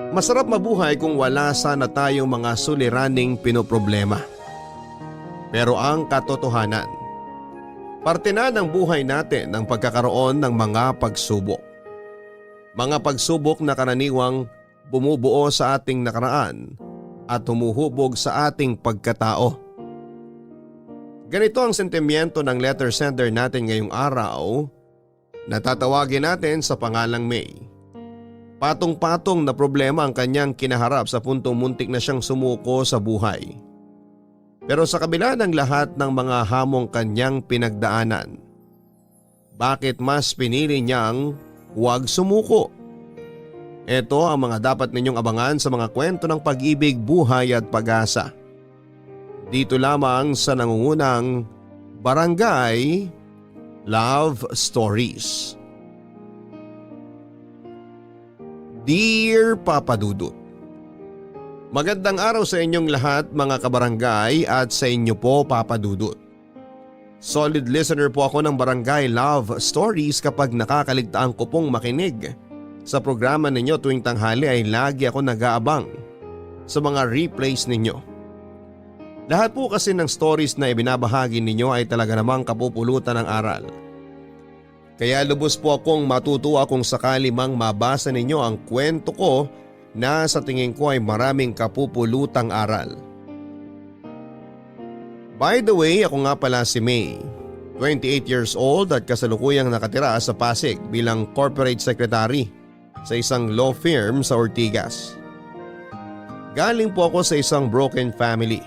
Masarap mabuhay kung wala sana tayong mga suliraning pinoproblema. Pero ang katotohanan, parte na ng buhay natin ang pagkakaroon ng mga pagsubok. Mga pagsubok na karaniwang bumubuo sa ating nakaraan at humuhubog sa ating pagkatao. Ganito ang sentimiento ng letter sender natin ngayong araw na tatawagin natin sa pangalang May. Patong-patong na problema ang kanyang kinaharap sa puntong muntik na siyang sumuko sa buhay. Pero sa kabila ng lahat ng mga hamong kanyang pinagdaanan, bakit mas pinili niyang huwag sumuko? Ito ang mga dapat ninyong abangan sa mga kwento ng pag-ibig, buhay at pag-asa. Dito lamang sa nangungunang Barangay Love Stories. Dear Papa Dudut, magandang araw sa inyong lahat mga kabarangay at sa inyo po Papa Dudut. Solid listener po ako ng Barangay Love Stories kapag nakakaligtaan ko pong makinig sa programa ninyo tuwing tanghali ay lagi ako nag-aabang sa mga replays ninyo. Lahat po kasi ng stories na ibinabahagi ninyo ay talaga namang kapupulutan ng aral. Kaya lubos po akong matutuwa kung sakali mang mabasa ninyo ang kwento ko na sa tingin ko ay maraming kapupulutang aral. By the way, ako nga pala si May, 28 years old at kasalukuyang nakatira sa Pasig bilang corporate secretary sa isang law firm sa Ortigas. Galing po ako sa isang broken family.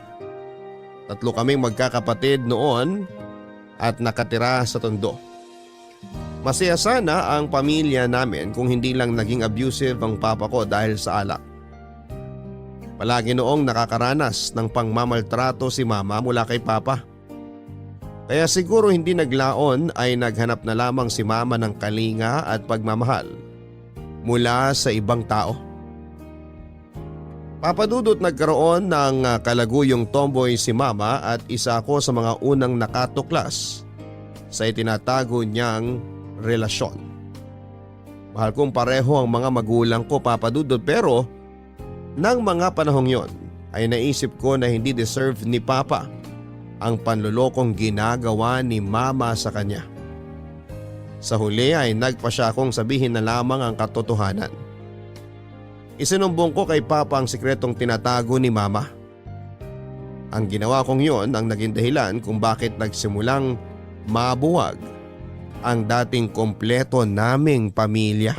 3 kaming magkakapatid noon at nakatira sa Tondo. Masaya sana ang pamilya namin kung hindi lang naging abusive ang papa ko dahil sa alak. Palagi noong nakakaranas ng pangmamaltrato si mama mula kay papa. Kaya siguro hindi naglaon ay naghanap na lamang si mama ng kalinga at pagmamahal mula sa ibang tao. Papadudot nagkaroon ng kalaguyong tomboy si mama at isa ako sa mga unang nakatuklas sa itinatago niyang relasyon. Mahal kong pareho ang mga magulang ko papadudot pero nang mga panahong yon ay naisip ko na hindi deserve ni papa ang panlulokong ginagawa ni mama sa kanya. Sa huli ay nagpa siya akong sabihin na lamang ang katotohanan. Isinumbong ko kay papa ang sikretong tinatago ni mama. Ang ginawa kong yon ang naging dahilan kung bakit nagsimulang mabuwag ang dating kompleto naming pamilya.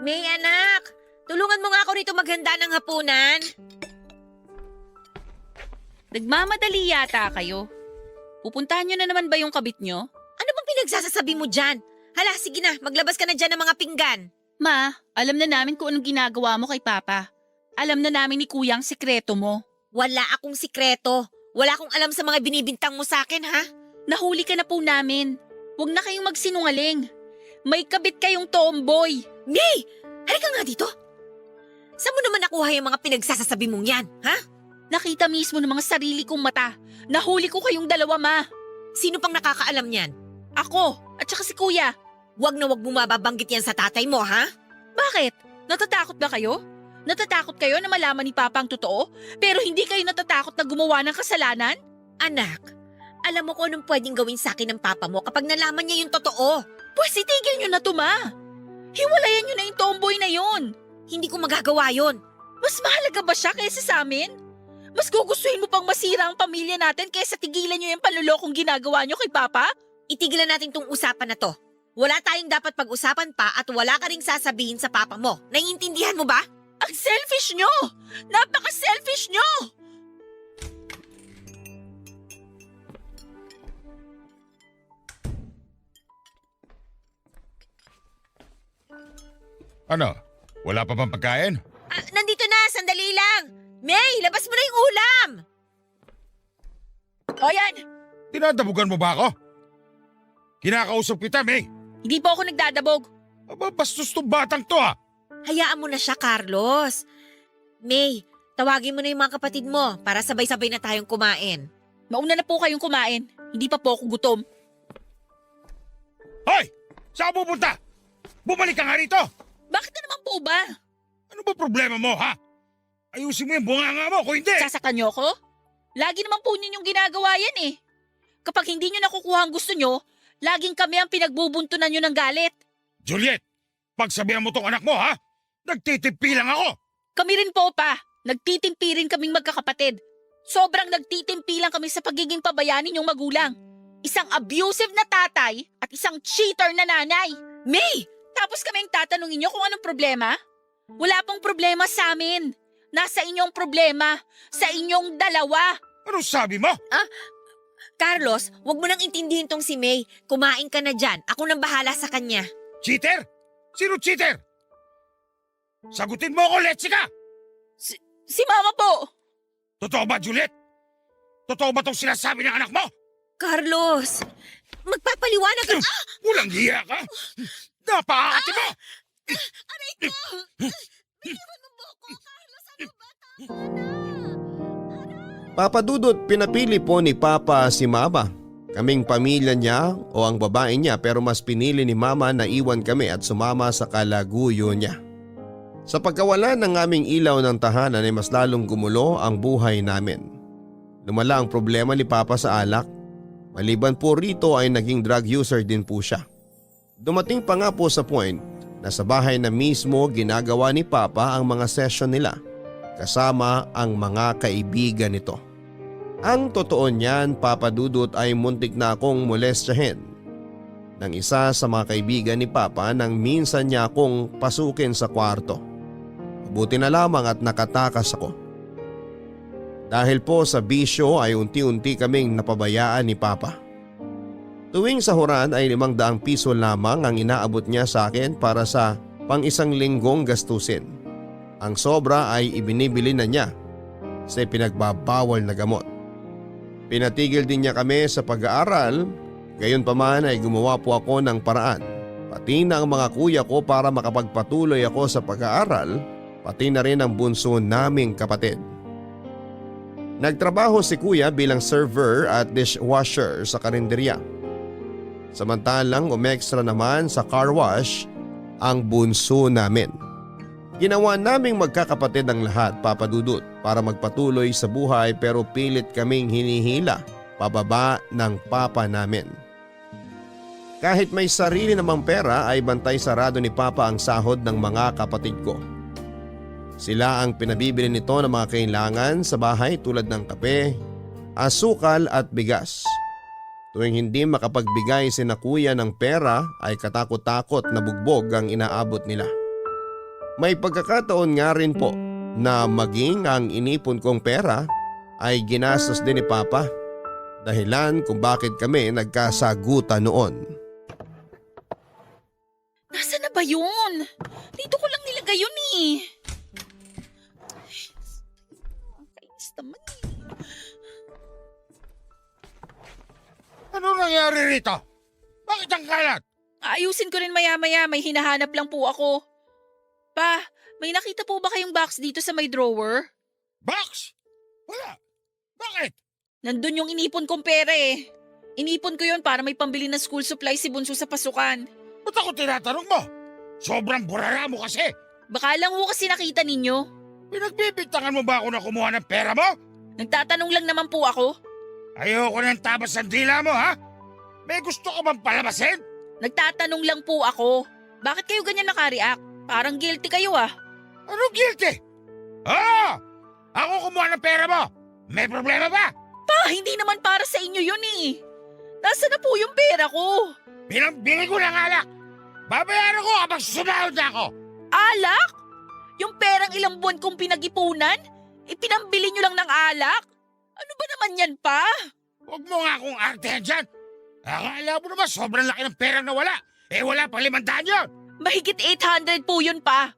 May anak, tulungan mo nga ako rito maghanda ng hapunan. Nagmamadali yata kayo. Pupuntahan nyo na naman ba yung kabit nyo? Ano bang pinagsasasabi mo dyan? Hala, sige na, maglabas ka na dyan ng mga pinggan. Ma, alam na namin kung anong ginagawa mo kay Papa. Alam na namin ni Kuya ang sikreto mo. Wala akong sikreto. Wala akong alam sa mga binibintang mo sa akin, ha? Nahuli ka na po namin. Huwag na kayong magsinungaling. May kabit kayong tomboy. May! Halika nga dito. Saan mo naman nakuha yung mga pinagsasasabi mong yan, ha? Nakita mismo ng mga sarili kong mata. Nahuli ko kayong dalawa, Ma. Sino pang nakakaalam niyan? Ako, at saka si Kuya. Wag na wag mo mababanggit yan sa tatay mo, ha? Bakit? Natatakot ba kayo? Natatakot kayo na malaman ni Papa ang totoo? Pero hindi kayo natatakot na gumawa ng kasalanan? Anak, alam mo kung anong pwedeng gawin sa akin ng papa mo kapag nalaman niya yung totoo. Pues itigil nyo na to, Ma. Hiwalayan nyo na yung tomboy na yun. Hindi ko magagawa yon. Mas mahalaga ba siya kaysa sa amin? Mas gugustuhin mo pang masira ang pamilya natin kaysa tigilan nyo yung panlulokong ginagawa nyo kay Papa? Itigilan natin tong usapan na to. Wala tayong dapat pag-usapan pa at wala ka ring sasabihin sa papa mo. Naiintindihan mo ba? Ang selfish nyo! Napaka-selfish nyo! Ano? Wala pa bang pagkain? Nandito na, sandali lang. May, labas mo na yung ulam. O yan, Dinadabugan mo ba ako? Kinakausap kita, May. hindi po ako nagdadabog. Aba, bastos tong batang to ha. Hayaan mo na siya, Carlos. May, tawagin mo na yung mga kapatid mo para sabay-sabay na tayong kumain. Mauna na po kayong kumain. Hindi pa po ako gutom. Hoy! Saan ka pupunta? Bumalik ka nga rito! Bakit na naman po ba? Ano ba problema mo, ha? Ayusin mo yung bunganga mo kung hindi! Sasaktan niyo ako? Lagi naman po ninyong ginagawa yan eh. Kapag hindi nyo nakukuha ang gusto nyo, laging kami ang pinagbubuntunan nyo ng galit. Juliet, pagsabihan mo tong anak mo, ha? Nagtitipi lang ako! Kami rin po pa. Nagtitimpi rin kaming magkakapatid. Sobrang nagtitimpi lang kami sa pagiging pabayani ninyong magulang. Isang abusive na tatay at isang cheater na nanay. May! Tapos kaming tatanungin nyo kung anong problema? Wala pong problema sa amin. Nasa inyong problema. Sa inyong dalawa. Anong sabi mo? Carlos, wag mo nang intindihin tong si May. Kumain ka na dyan. Ako nang bahala sa kanya. Cheater? Sino cheater? Sagutin mo ako, Letsika! Si mama po. Totoo ba, Juliet? Totoo ba tong sinasabi ng anak mo? Carlos, magpapaliwanag ka. Walang hiya ka! Napakakati mo! Papa Dudut, pinapili po ni Papa si Mama. Kaming pamilya niya o ang babae niya, pero mas pinili ni Mama na iwan kami at sumama sa kalaguyo niya. Sa pagkawala ng aming ilaw ng tahanan ay mas lalong gumulo ang buhay namin. Lumala ang problema ni Papa sa alak. Maliban po rito ay naging drug user din po siya. Dumating pa nga po sa point na sa bahay na mismo ginagawa ni Papa ang mga session nila kasama ang mga kaibigan nito. Ang totoo niyan, Papa Dudut, ay muntik na akong molestyahin ng isa sa mga kaibigan ni Papa nang minsan niya akong pasukin sa kwarto. Buti na lamang at nakatakas ako. Dahil po sa bisyo ay unti-unti kaming napabayaan ni Papa. Tuwing sahuran ay 500 piso lamang ang inaabot niya sa akin para sa pang-isang linggong gastusin. Ang sobra ay ibinibili na niya sa pinagbabawal na gamot. Pinatigil din niya kami sa pag-aaral, gayon pa man ay gumawa po ako ng paraan, pati na ang mga kuya ko para makapagpatuloy ako sa pag-aaral, pati na rin ang bunso naming kapatid. Nagtrabaho si kuya bilang server at dishwasher sa karinderya. Samantalang umextra naman sa car wash ang bunso namin. Ginawa naming magkakapatid ang lahat, Papa Dudut, para magpatuloy sa buhay, pero pilit kaming hinihila pababa ng papa namin. Kahit may sarili namang pera ay bantay sarado ni Papa ang sahod ng mga kapatid ko. Sila ang pinabibili nito ng mga kailangan sa bahay tulad ng kape, asukal at bigas. Tuwing hindi makapagbigay sina kuya ng pera ay katakot-takot na bugbog ang inaabot nila. May pagkakataon nga rin po na maging ang inipon kong pera ay ginastos din ni Papa, dahilan kung bakit kami nagkasagutan noon. Nasaan na ba yun? Dito ko lang nilagay yun eh. Kainis naman eh. Ano nangyari rito? Bakit ang kalat? Ayusin ko rin maya-maya, may hinahanap lang po ako. Pa, may nakita po ba kayong box dito sa may drawer? Box? Wala. Bakit? Nandun yung inipon kong pera eh. Inipon ko yun para may pambili ng school supplies si Bunso sa pasukan. Ba't ako tinatanong mo? Sobrang burara mo kasi. Baka lang ho kasi nakita ninyo. Pinagbibintangan mo ba ako na kumuha ng pera mo? Nagtatanong lang naman po ako. Ayoko ng tabas ng dila mo, ha? May gusto ka bang palabasin? Nagtatanong lang po ako. Bakit kayo ganyan nakareact? Parang guilty kayo ah. Ano guilty? Ah! Ako kumuha ng pera mo. May problema ba? Pa, hindi naman para sa inyo yun eh. Nasaan na po yung pera ko? Pinambili ko ng alak. Babayaran ko kapag susunod na ako. Alak? Yung perang ilang buwan kong pinag-ipunan? Ipinambili nyo lang ng alak? Ano ba naman yan pa? Huwag mo nga akong artehan dyan. Akala mo naman sobrang laki ng pera na wala. Eh wala pang 500 yun. Mahigit 800 po yun pa.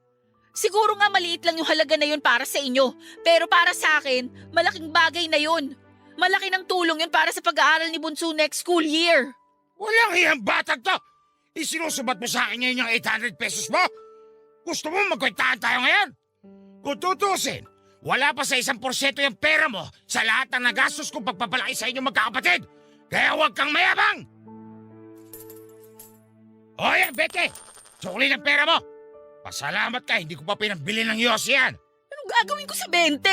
Siguro nga maliit lang yung halaga na yun para sa inyo. Pero para sa akin, malaking bagay na yun. Malaki ng tulong yun para sa pag-aaral ni Bunso next school year. Walang hiyang batag to! Isinusubat mo sa akin ngayon yung 800 pesos mo? Gusto mo magkwentaan tayo ngayon? Kung tutusin, wala pa sa 1% yung pera mo sa lahat ng nagastos kong pagpapalaki sa inyong magkakapatid. Kaya huwag kang mayabang! O yan, Betty! Sukli ng pera mo! Pasalamat ka, hindi ko pa pinambili ng Yossi yan. Anong gagawin ko sa 20?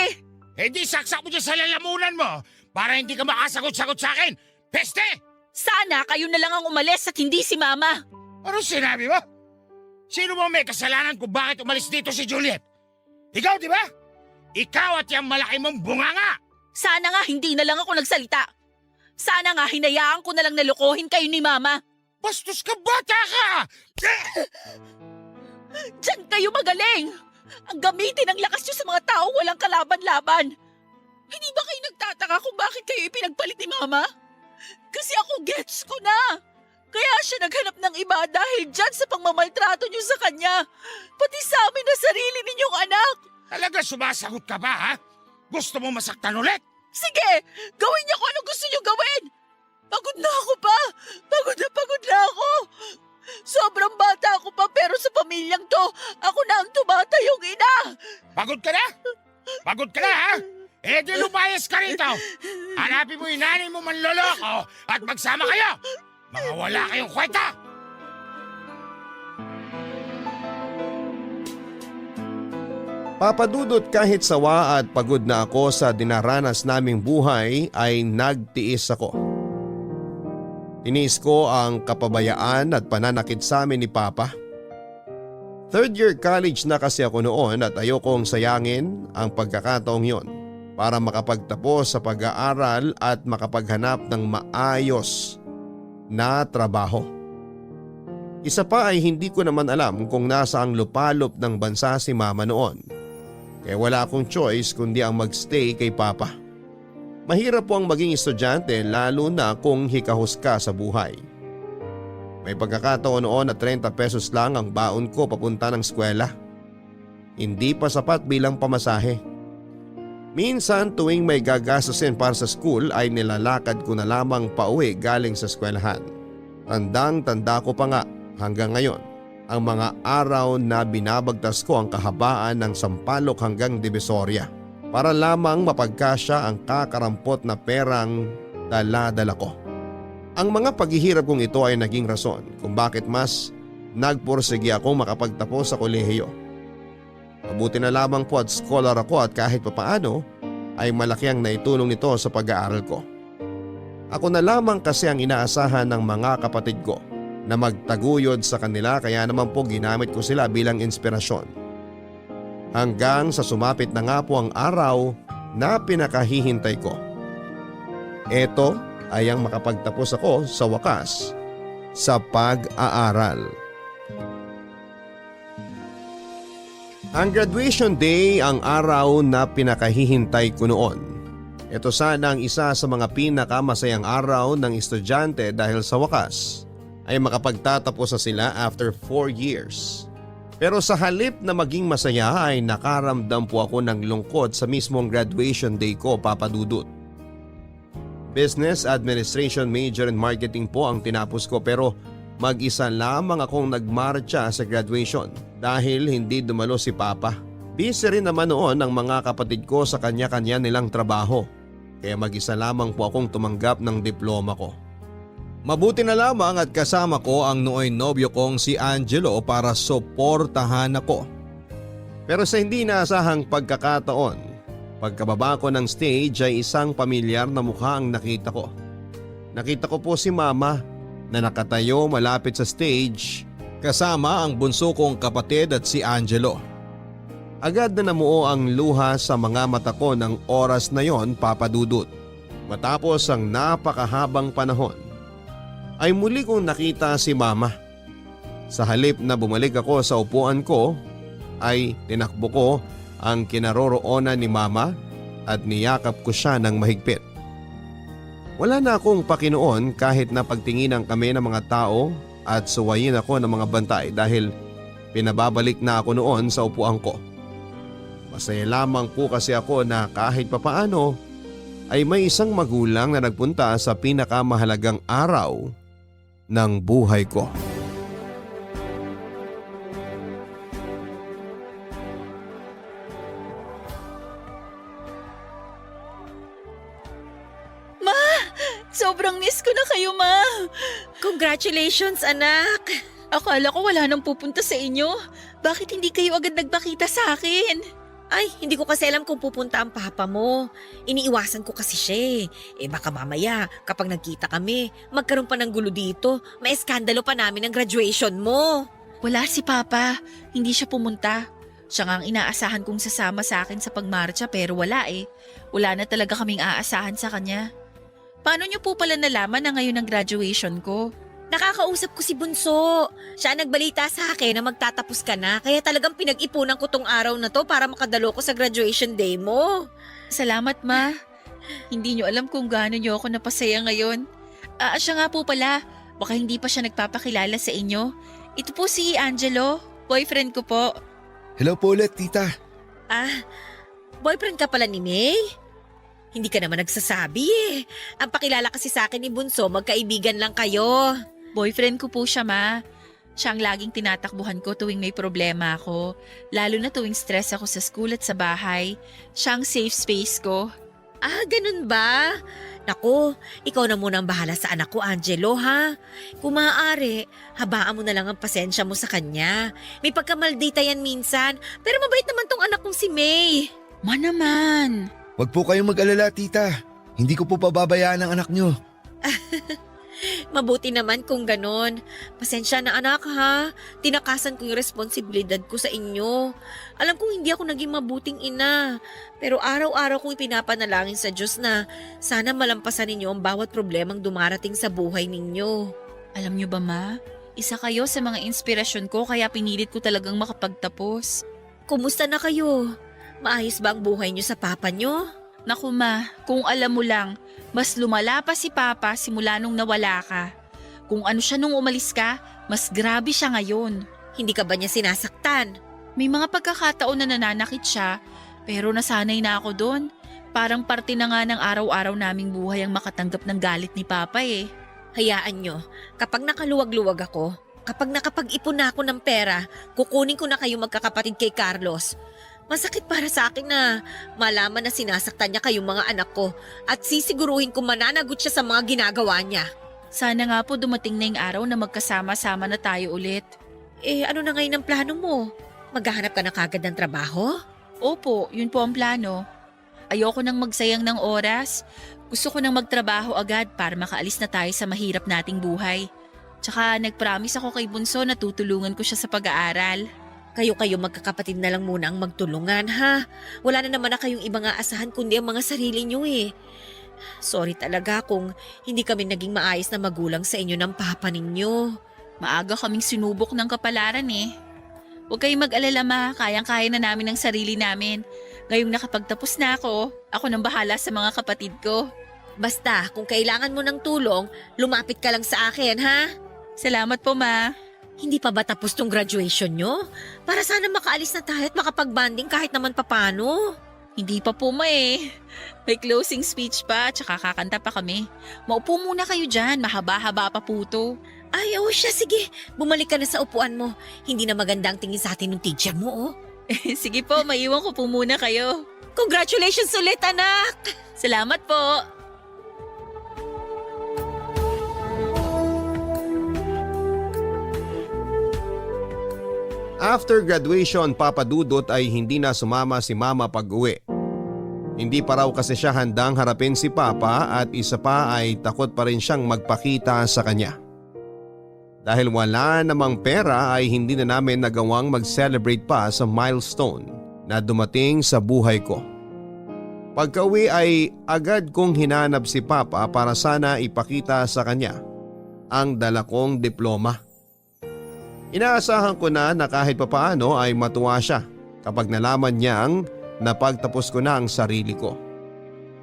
Eh di saksak mo dyan sa lalamunan mo para hindi ka makasagot-sagot sa akin. Peste! Sana kayo na lang ang umalis at hindi si Mama. Ano sinabi mo? Sino mo may kasalanan kung bakit umalis dito si Juliet? Ikaw, di ba? Ikaw at yung malaki mong bunganga! Sana nga hindi na lang ako nagsalita. Sana nga hinayaan ko na lang nalukohin kayo ni Mama. Bastos ka, bata ka! Diyan kayo magaling! Ang gamitin ng lakas nyo sa mga tao walang kalaban-laban. Hindi ba kayo nagtataka kung bakit kayo ipinagpalit ni Mama? Kasi ako gets ko na. Kaya siya naghanap ng iba dahil dyan sa pangmamaltrato nyo sa kanya. Pati sa amin na sarili ninyong anak. Talaga sumasagot ka ba, ha? Gusto mo masaktan ulit? Sige, gawin niyo kung anong gusto niyo gawin. Pagod na ako pa. Pagod na ako. Sobrang bata ako pa pero sa pamilyang to, ako na ang tumatayong ina. Pagod ka na? Pagod ka na, ha? Eh di lumayas ka rito. Hanapin mo yung nanay mo manloloko at magsama kayo. Mga wala kayong kwenta. Papadudot kahit sawa at pagod na ako sa dinaranas naming buhay ay nagtiis ako. Tiniis ko ang kapabayaan at pananakit sa amin ni Papa. Third year college na kasi ako noon at ayokong sayangin ang pagkakataong yon para makapagtapos sa pag-aaral at makapaghanap ng maayos na trabaho. Isa pa ay hindi ko naman alam kung nasa ang lupalop ng bansa si Mama noon. Kaya wala akong choice kundi ang magstay kay Papa. Mahirap po ang maging estudyante lalo na kung hikahos ka sa buhay. May pagkakataon noon na 30 pesos lang ang baon ko papunta ng eskwela. Hindi pa sapat bilang pamasahe. Minsan tuwing may gagastusin para sa school ay nilalakad ko na lamang pauwi galing sa eskwelahan. Tandang-tanda ko pa nga hanggang ngayon ang mga araw na binabagtas ko ang kahabaan ng Sampaloc hanggang Divisoria para lamang mapagkasya ang kakarampot na perang dala-dala ko. Ang mga paghihirap kong ito ay naging rason kung bakit mas nagpursige akong makapagtapos sa kolehiyo. Mabuti na lamang po at scholar ako at kahit papaano ay malaki ang naitulong nito sa pag-aaral ko. Ako na lamang kasi ang inaasahan ng mga kapatid ko na magtaguyod sa kanila kaya naman po ginamit ko sila bilang inspirasyon. Hanggang sa sumapit na nga po ang araw na pinakahihintay ko. Ito ay ang makapagtapos ako sa wakas sa pag-aaral. Ang graduation day ang araw na pinakahihintay ko noon. Ito sana ang isa sa mga pinakamasayang araw ng estudyante dahil sa wakas ay makapagtatapos na sila after 4 years. Pero sa halip na maging masaya ay nakaramdam po ako ng lungkot sa mismong graduation day ko, Papa Dudut. Business Administration major and marketing po ang tinapos ko pero mag-isa lamang akong nagmarcha sa graduation dahil hindi dumalo si Papa. Busy rin naman noon ang mga kapatid ko sa kanya-kanya nilang trabaho kaya mag-isa lamang po akong tumanggap ng diploma ko. Mabuti na lamang at kasama ko ang nooy nobyo kong si Angelo para suportahan ako. Pero sa hindi naasahang pagkakataon, pagkababa ko ng stage ay isang pamilyar na mukha ang nakita ko. Nakita ko po si Mama na nakatayo malapit sa stage kasama ang bunso kong kapatid at si Angelo. Agad na namuo ang luha sa mga mata ko ng oras na yon, Papa Dudut. Matapos ang napakahabang panahon ay muli kong nakita si Mama. Sa halip na bumalik ako sa upuan ko ay tinakbo ko ang kinaroroonan ni Mama at niyakap ko siya ng mahigpit. Wala na akong pakinoon kahit na pagtinginan kami ng mga tao at suwayin ako ng mga bantay dahil Pinababalik na ako noon sa upuan ko. Masaya lamang po kasi ako na kahit papaano ay may isang magulang na nagpunta sa pinakamahalagang araw ng buhay ko. Sobrang miss ko na kayo, Ma. Congratulations, anak! Akala ko wala nang pupunta sa inyo. Bakit hindi kayo agad nagpakita sa akin? Ay, hindi ko kasi alam kung pupunta ang papa mo. Iniiwasan ko kasi siya eh. Baka mamaya, kapag nagkita kami, magkaroon pa ng gulo dito. May eskandalo pa namin ang graduation mo. Wala si Papa. Hindi siya pumunta. Siya nga ang inaasahan kong sasama sa akin sa pagmarcha pero wala eh. Wala na talaga kaming aasahan sa kanya. Paano niyo po pala nalaman na ngayon ang graduation ko? Nakakausap ko si Bunso. Siya ang nagbalita sa akin na magtatapos ka na. Kaya talagang pinag-ipunan ko tong araw na to para makadalo ko sa graduation day mo. Salamat, Ma. Hindi niyo alam kung gaano niyo ako napasaya ngayon. Siya nga po pala. Baka hindi pa siya nagpapakilala sa inyo. Ito po si Angelo, boyfriend ko po. Hello po ulit, tita. Boyfriend ka pala ni May? Hindi ka naman nagsasabi eh. Ang pakilala kasi sa akin ni Bunso, magkaibigan lang kayo. Boyfriend ko po siya, Ma. Siya ang laging tinatakbuhan ko tuwing may problema ako. Lalo na tuwing stress ako sa school at sa bahay. Siya ang safe space ko. Ganun ba? Naku, ikaw na muna ang bahala sa anak ko, Angelo, ha? Kung maaari, habaan mo na lang ang pasensya mo sa kanya. May pagkamaldita yan minsan, pero mabait naman tong anak kong si May. Ma naman. Huwag po kayong mag-alala, tita. Hindi ko po pababayaan ang anak nyo. Mabuti naman kung ganon. Pasensya na anak ha. Tinakasan ko yung responsibilidad ko sa inyo. Alam kong hindi ako naging mabuting ina. Pero araw-araw kong ipinapanalangin sa Diyos na sana malampasan ninyo ang bawat problemang dumarating sa buhay ninyo. Alam niyo ba, Ma? Isa kayo sa mga inspirasyon ko kaya pinilit ko talagang makapagtapos. Kumusta na kayo? Maayos ba ang buhay niyo sa papa niyo? Naku, Ma, kung alam mo lang, mas lumala pa si Papa simula nung nawala ka. Kung ano siya nung umalis ka, mas grabe siya ngayon. Hindi ka ba niya sinasaktan? May mga pagkakataon na nananakit siya, pero nasanay na ako doon. Parang parte na nga ng araw-araw naming buhay ang makatanggap ng galit ni Papa eh. Hayaan nyo, kapag nakaluwag-luwag ako, kapag nakapag-ipon na ako ng pera, kukunin ko na kayo magkakapatid kay Carlos. Masakit para sa akin na malaman na sinasaktan niya kayong mga anak ko at sisiguruhin kong mananagot siya sa mga ginagawa niya. Sana nga po dumating na yung araw na magkasama-sama na tayo ulit. Ano na ngayon ang plano mo? Maghahanap ka na kagad ng trabaho? Opo, yun po ang plano. Ayoko nang magsayang ng oras. Gusto ko nang magtrabaho agad para makaalis na tayo sa mahirap nating buhay. Tsaka nag-promise ako kay Bunso na tutulungan ko siya sa pag-aaral. Kayo magkakapatid na lang muna ang magtulungan ha. Wala na naman na kayong ibang aasahan kundi ang mga sarili niyo eh. Sorry talaga kung hindi kami naging maayos na magulang sa inyo ng papa ninyo. Maaga kaming sinubok ng kapalaran eh. Huwag kayong mag-alala, Ma, kayang-kaya na namin ang sarili namin. Ngayong nakapagtapos na ako nang bahala sa mga kapatid ko. Basta kung kailangan mo ng tulong, lumapit ka lang sa akin ha. Salamat po, Ma. Hindi pa ba tapos tong graduation nyo? Para sana makaalis na tayo at makapag-banding kahit naman papano. Hindi pa po, Ma eh. May closing speech pa, tsaka kakanta pa kami. Maupo muna kayo dyan, mahaba-haba pa po to. Ay, siya, sige. Bumalik ka na sa upuan mo. Hindi na maganda ang tingin sa atin ng teacher mo, oh. Sige po, maiwan ko po muna kayo. Congratulations ulit, anak! Salamat po. After graduation, Papa Dudut ay hindi na sumama si Mama pag-uwi. Hindi pa raw kasi siya handang harapin si Papa at isa pa ay takot pa rin siyang magpakita sa kanya. Dahil wala namang pera ay hindi na namin nagawang mag-celebrate pa sa milestone na dumating sa buhay ko. Pagka-uwi ay agad kong hinanap si Papa para sana ipakita sa kanya ang dala kong diploma. Inaasahan ko na kahit papaano ay matuwa siya kapag nalaman niyang napagtapos ko na ang sarili ko.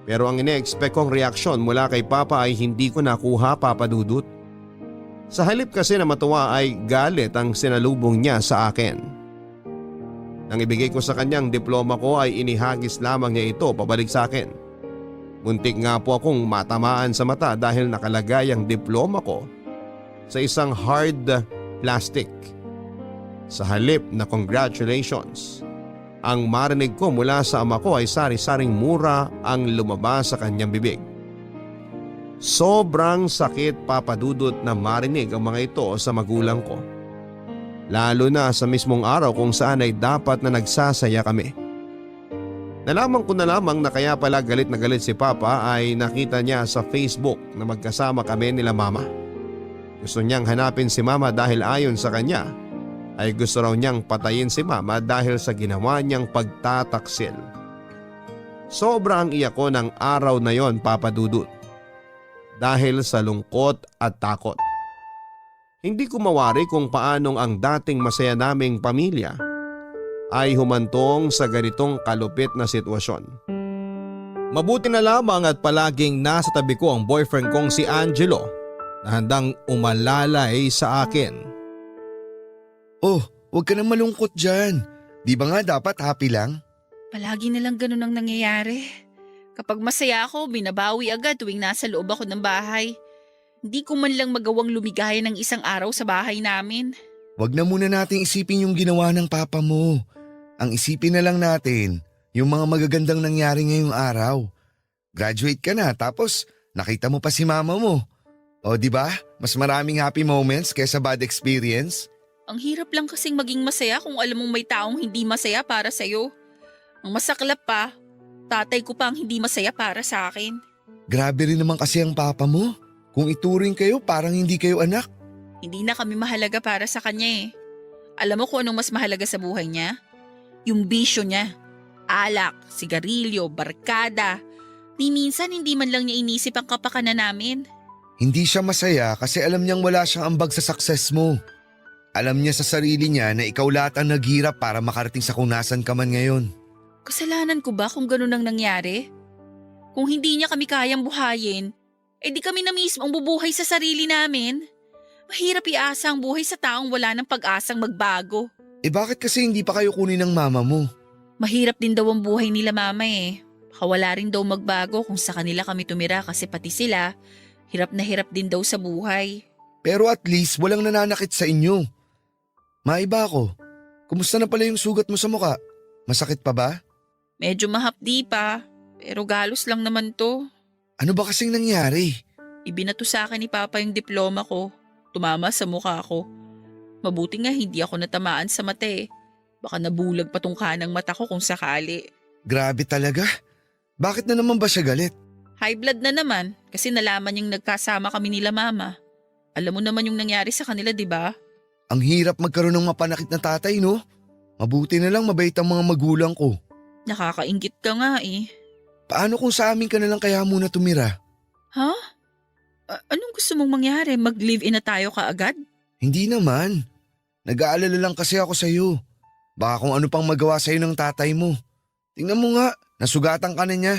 Pero ang ine-expect kong reaksyon mula kay Papa ay hindi ko nakuha, Papa Dudut. Sa halip kasi na matuwa ay galit ang sinalubong niya sa akin. Nang ibigay ko sa kanyang diploma ko ay inihagis lamang niya ito pabalik sa akin. Muntik nga po akong matamaan sa mata dahil nakalagay ang diploma ko sa isang hard plastic. Sa halip na congratulations, ang marinig ko mula sa ama ko ay sari-saring mura ang lumabas sa kanyang bibig. Sobrang sakit, Papa Dudut, na marinig ang mga ito sa magulang ko. Lalo na sa mismong araw kung saan ay dapat na nagsasaya kami. Nalaman ko na lamang na kaya pala galit na galit si Papa ay nakita niya sa Facebook na magkasama kami nila Mama. Gusto niyang hanapin si Mama dahil ayon sa kanya ay gusto raw niyang patayin si Mama dahil sa ginawa niyang pagtataksil. Sobrang iyak ko ng araw na yon, Papa Dudut, dahil sa lungkot at takot. Hindi ko mawari kung paanong ang dating masaya naming pamilya ay humantong sa ganitong kalupit na sitwasyon. Mabuti na lamang at palaging nasa tabi ko ang boyfriend kong si Angelo na handang umalalay sa akin. Oh, huwag ka nang malungkot dyan. Di ba nga dapat happy lang? Palagi na lang ganun ang nangyayari. Kapag masaya ako, binabawi agad tuwing nasa loob ako ng bahay. Hindi ko man lang magawang lumigaya ng isang araw sa bahay namin. Huwag na muna nating isipin yung ginawa ng papa mo. Ang isipin na lang natin yung mga magagandang nangyari ngayong araw. Graduate ka na tapos nakita mo pa si mama mo. O di ba? Mas maraming happy moments kaysa bad experience. Ang hirap lang kasing maging masaya kung alam mong may taong hindi masaya para sa'yo. Ang masaklap pa, tatay ko pa ang hindi masaya para sa akin. Grabe rin naman kasi ang papa mo. Kung ituring kayo parang hindi kayo anak. Hindi na kami mahalaga para sa kanya eh. Alam mo kung anong mas mahalaga sa buhay niya? Yung bisyo niya. Alak, sigarilyo, barkada. Ni minsan hindi man lang niya inisip ang kapakanan namin. Hindi siya masaya kasi alam niyang wala siyang ambag sa success mo. Alam niya sa sarili niya na ikaw lahat ang naghirap para makarating sa kung nasan ka man ngayon. Kasalanan ko ba kung ganun ang nangyari? Kung hindi niya kami kayang buhayin, di kami na mismo ang bubuhay sa sarili namin. Mahirap iasa ang buhay sa taong wala ng pag-asang magbago. Bakit kasi hindi pa kayo kunin ng mama mo? Mahirap din daw ang buhay nila mama eh. Baka wala rin daw magbago kung sa kanila kami tumira kasi pati sila, hirap na hirap din daw sa buhay. Pero at least walang nananakit sa inyo. Maiba ako. Kumusta na pala yung sugat mo sa muka? Masakit pa ba? Medyo mahapdi pa, pero galos lang naman to. Ano ba kasing nangyari? Ibinato sa akin ni Papa yung diploma ko. Tumama sa mukha ko. Mabuti nga hindi ako natamaan sa mata eh. Baka nabulag pa tong kanang mata ko kung sakali. Grabe talaga. Bakit na naman ba siya galit? High blood na naman kasi nalaman niyang nagkasama kami nila mama. Alam mo naman yung nangyari sa kanila, di ba? Ang hirap magkaroon ng mapanakit na tatay, no? Mabuti na lang mabait ang mga magulang ko. Nakakaingit ka nga eh. Paano kung sa amin ka na lang kaya muna tumira? Ha? Anong gusto mong mangyari? Mag-live-in na tayo kaagad? Hindi naman. Nag-aalala lang kasi ako sa'yo. Baka kung ano pang magawa sa'yo ng tatay mo. Tingnan mo nga, nasugatan ka na niya.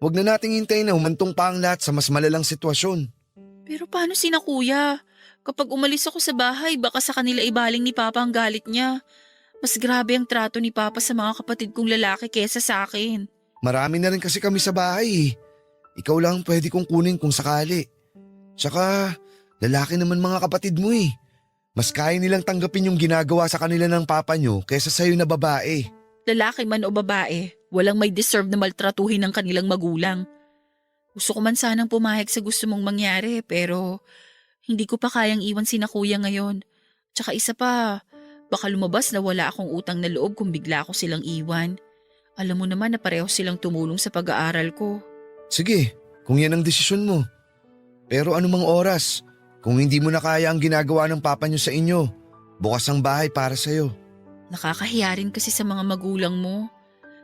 Huwag na nating hintayin na humantong pa ang lahat sa mas malalang sitwasyon. Pero paano sina kuya? Kapag umalis ako sa bahay, baka sa kanila ibaling ni Papa ang galit niya. Mas grabe ang trato ni Papa sa mga kapatid kong lalaki kesa sa akin. Marami na rin kasi kami sa bahay eh. Ikaw lang pwede kong kunin kung sakali. Tsaka, lalaki naman mga kapatid mo eh. Mas kaya nilang tanggapin yung ginagawa sa kanila ng papa nyo kaysa sa'yo na babae. Lalaki man o babae, walang may deserve na maltratuhin ng kanilang magulang. Gusto ko man sanang pumayag sa gusto mong mangyari pero hindi ko pa kayang iwan sina kuya ngayon. Tsaka isa pa, baka lumabas na wala akong utang na loob kung bigla ko silang iwan. Alam mo naman na pareho silang tumulong sa pag-aaral ko. Sige, kung yan ang desisyon mo. Pero anumang oras, kung hindi mo na kaya ang ginagawa ng papa nyo sa inyo, bukas ang bahay para sa'yo. Nakakahiya rin kasi sa mga magulang mo.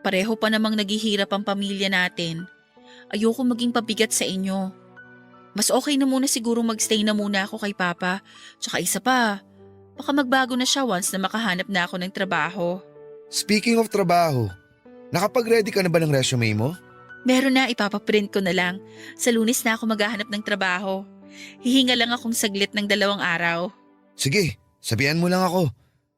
Pareho pa namang naghihirap ang pamilya natin. Ayoko maging pabigat sa inyo. Mas okay na muna siguro magstay na muna ako kay Papa. Tsaka isa pa, baka magbago na siya once na makahanap na ako ng trabaho. Speaking of trabaho, nakapag-ready ka na ba ng resume mo? Meron na, ipapaprint ko na lang. Sa Lunes na ako maghahanap ng trabaho. Hihinga lang akong saglit ng 2 araw. Sige, sabihan mo lang ako.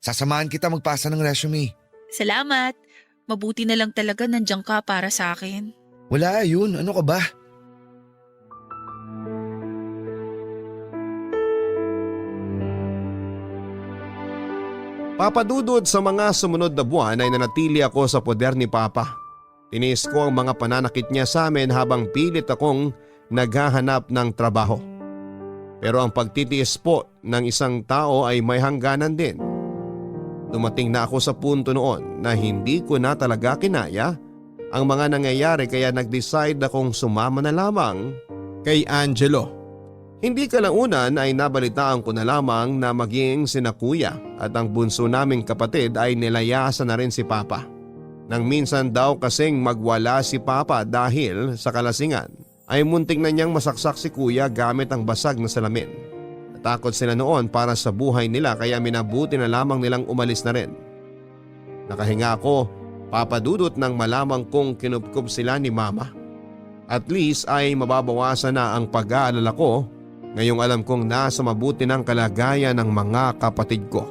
Sasamahan kita magpasa ng resume. Salamat. Mabuti na lang talaga nandiyan ka para sa akin. Wala yun, ano ka ba? Papadudod sa mga sumunod na buwan ay nanatili ako sa poder ni Papa. Tiniis ko ang mga pananakit niya sa amin habang pilit akong naghahanap ng trabaho. Pero ang pagtitiis po ng isang tao ay may hangganan din. Dumating na ako sa punto noon na hindi ko na talaga kinaya ang mga nangyayari kaya nag-decide akong sumama na lamang kay Angelo. Hindi kalaunan ay nabalitaan ko na lamang na maging sina kuya at ang bunso naming kapatid ay nilayasan na rin si Papa. Nang minsan daw kasing magwala si Papa dahil sa kalasingan ay muntik na niyang masaksak si kuya gamit ang basag na salamin. Natakot sila noon para sa buhay nila kaya minabuti na lamang nilang umalis na rin. Nakahinga ako, papadudot nang malamang kong kinupkup sila ni Mama. At least ay mababawasan na ang pag-aalala ko ngayong alam kong nasa mabuti ng kalagayan ng mga kapatid ko.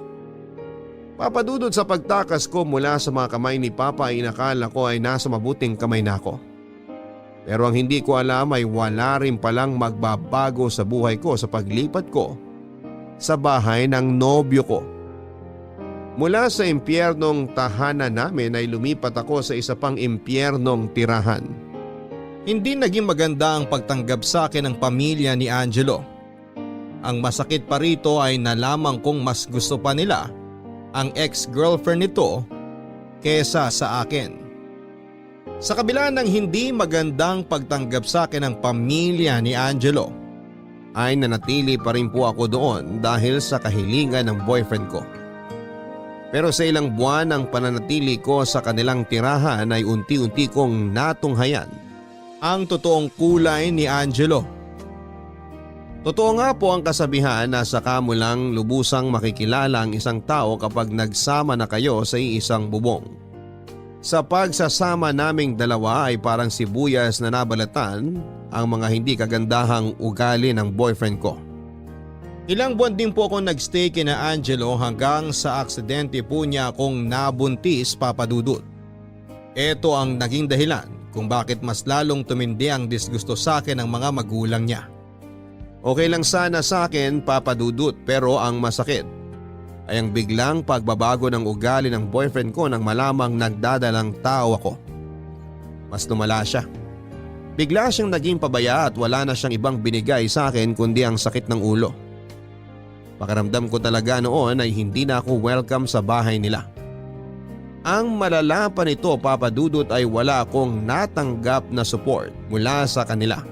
Papadudod sa pagtakas ko mula sa mga kamay ni Papa ay inakala ko ay nasa mabuting kamay na ako. Pero ang hindi ko alam ay wala rin palang magbabago sa buhay ko sa paglipat ko sa bahay ng nobyo ko. Mula sa impyernong tahanan namin ay lumipat ako sa isa pang impyernong tirahan. Hindi naging maganda ang pagtanggap sa akin ng pamilya ni Angelo. Ang masakit pa rito ay nalaman kong mas gusto pa nila ang ex-girlfriend nito kesa sa akin. Sa kabila ng hindi magandang pagtanggap sa akin ng pamilya ni Angelo, ay nanatili pa rin po ako doon dahil sa kahilingan ng boyfriend ko. Pero sa ilang buwan ng pananatili ko sa kanilang tirahan ay unti-unti kong natunghayan ang totoong kulay ni Angelo. Totoo nga po ang kasabihan na saka mo lang lubusang makikilala ang isang tao kapag nagsama na kayo sa isang bubong. Sa pagsasama naming dalawa ay parang sibuyas na nabalatan ang mga hindi kagandahang ugali ng boyfriend ko. Ilang buwan din po ako nagstay kina Angelo hanggang sa aksidente po niya akong nabuntis, papadudot. Ito ang naging dahilan kung bakit mas lalong tumindi ang disgusto sa akin ng mga magulang niya. Okay lang sana sa akin, papadudot, pero ang masakit ay ang biglang pagbabago ng ugali ng boyfriend ko nang malamang nagdadalang tao ako. Mas lumala siya. Bigla siyang naging pabaya at wala na siyang ibang binigay sa akin kundi ang sakit ng ulo. Pakiramdam ko talaga noon ay hindi na ako welcome sa bahay nila. Ang malala pa nito, papadudot, ay wala akong natanggap na support mula sa kanila.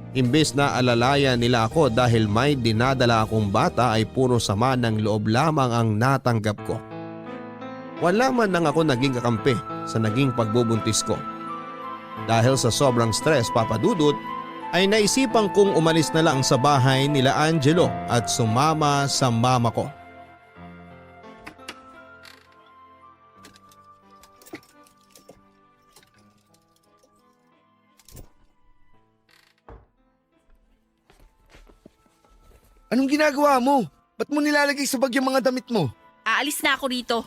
Imbes na alalayan nila ako dahil may dinadala akong bata ay puro sama ng loob lamang ang natanggap ko. Wala man lang ako naging kakampi sa naging pagbubuntis ko. Dahil sa sobrang stress, papadudot, ay naisipan kong umalis na lang sa bahay nila Angelo at sumama sa mama ko. Anong ginagawa mo? Ba't mo nilalagay sa bag yung mga damit mo? Aalis na ako rito.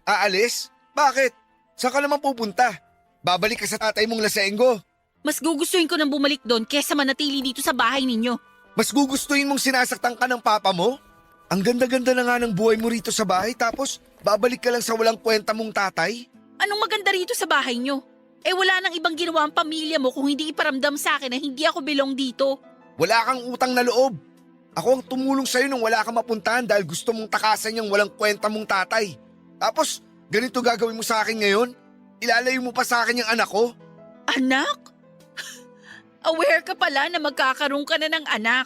Aalis? Bakit? Saan ka naman pupunta? Babalik ka sa tatay mong lasenggo? Mas gugustuhin ko nang bumalik doon kesa manatili dito sa bahay ninyo. Mas gugustuhin mong sinasaktan ka ng papa mo? Ang ganda-ganda na nga ng buhay mo rito sa bahay tapos babalik ka lang sa walang kwenta mong tatay? Anong maganda rito sa bahay nyo? Wala nang ibang ginawa ang pamilya mo kung hindi iparamdam sa akin na hindi ako belong dito. Wala kang utang na loob. Ako ang tumulong sa'yo nung wala kang mapuntahan dahil gusto mong takasan yung walang kwenta mong tatay. Tapos, ganito gagawin mo sa akin ngayon? Ilalayo mo pa sa akin yung anak ko? Anak? Aware ka pala na magkakaroon ka na ng anak.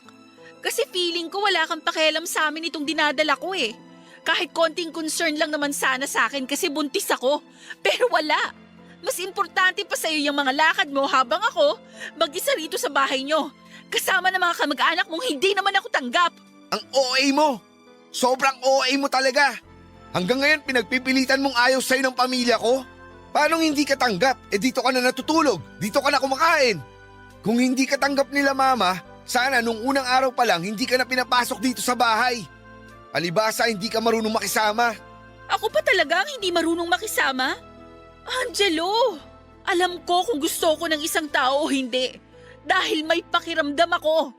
Kasi feeling ko wala kang pakialam sa amin itong dinadala ko eh. Kahit konting concern lang naman sana sa akin kasi buntis ako. Pero wala. Mas importante pa sa'yo yung mga lakad mo habang ako mag-isa rito sa bahay nyo. Kasama ng mga kamag-anak mong hindi naman ako tanggap. Ang OA mo! Sobrang OA mo talaga! Hanggang ngayon pinagpipilitan mong ayaw sa'yo ng pamilya ko? Paano hindi ka tanggap? Dito ka na natutulog, dito ka na kumakain. Kung hindi ka tanggap nila mama, Sana nung unang araw pa lang hindi ka na pinapasok dito sa bahay. Palibasa hindi ka marunong makisama. Ako pa talaga ang hindi marunong makisama? Angelo, alam ko kung gusto ko ng isang tao o hindi. Dahil may pakiramdam ako.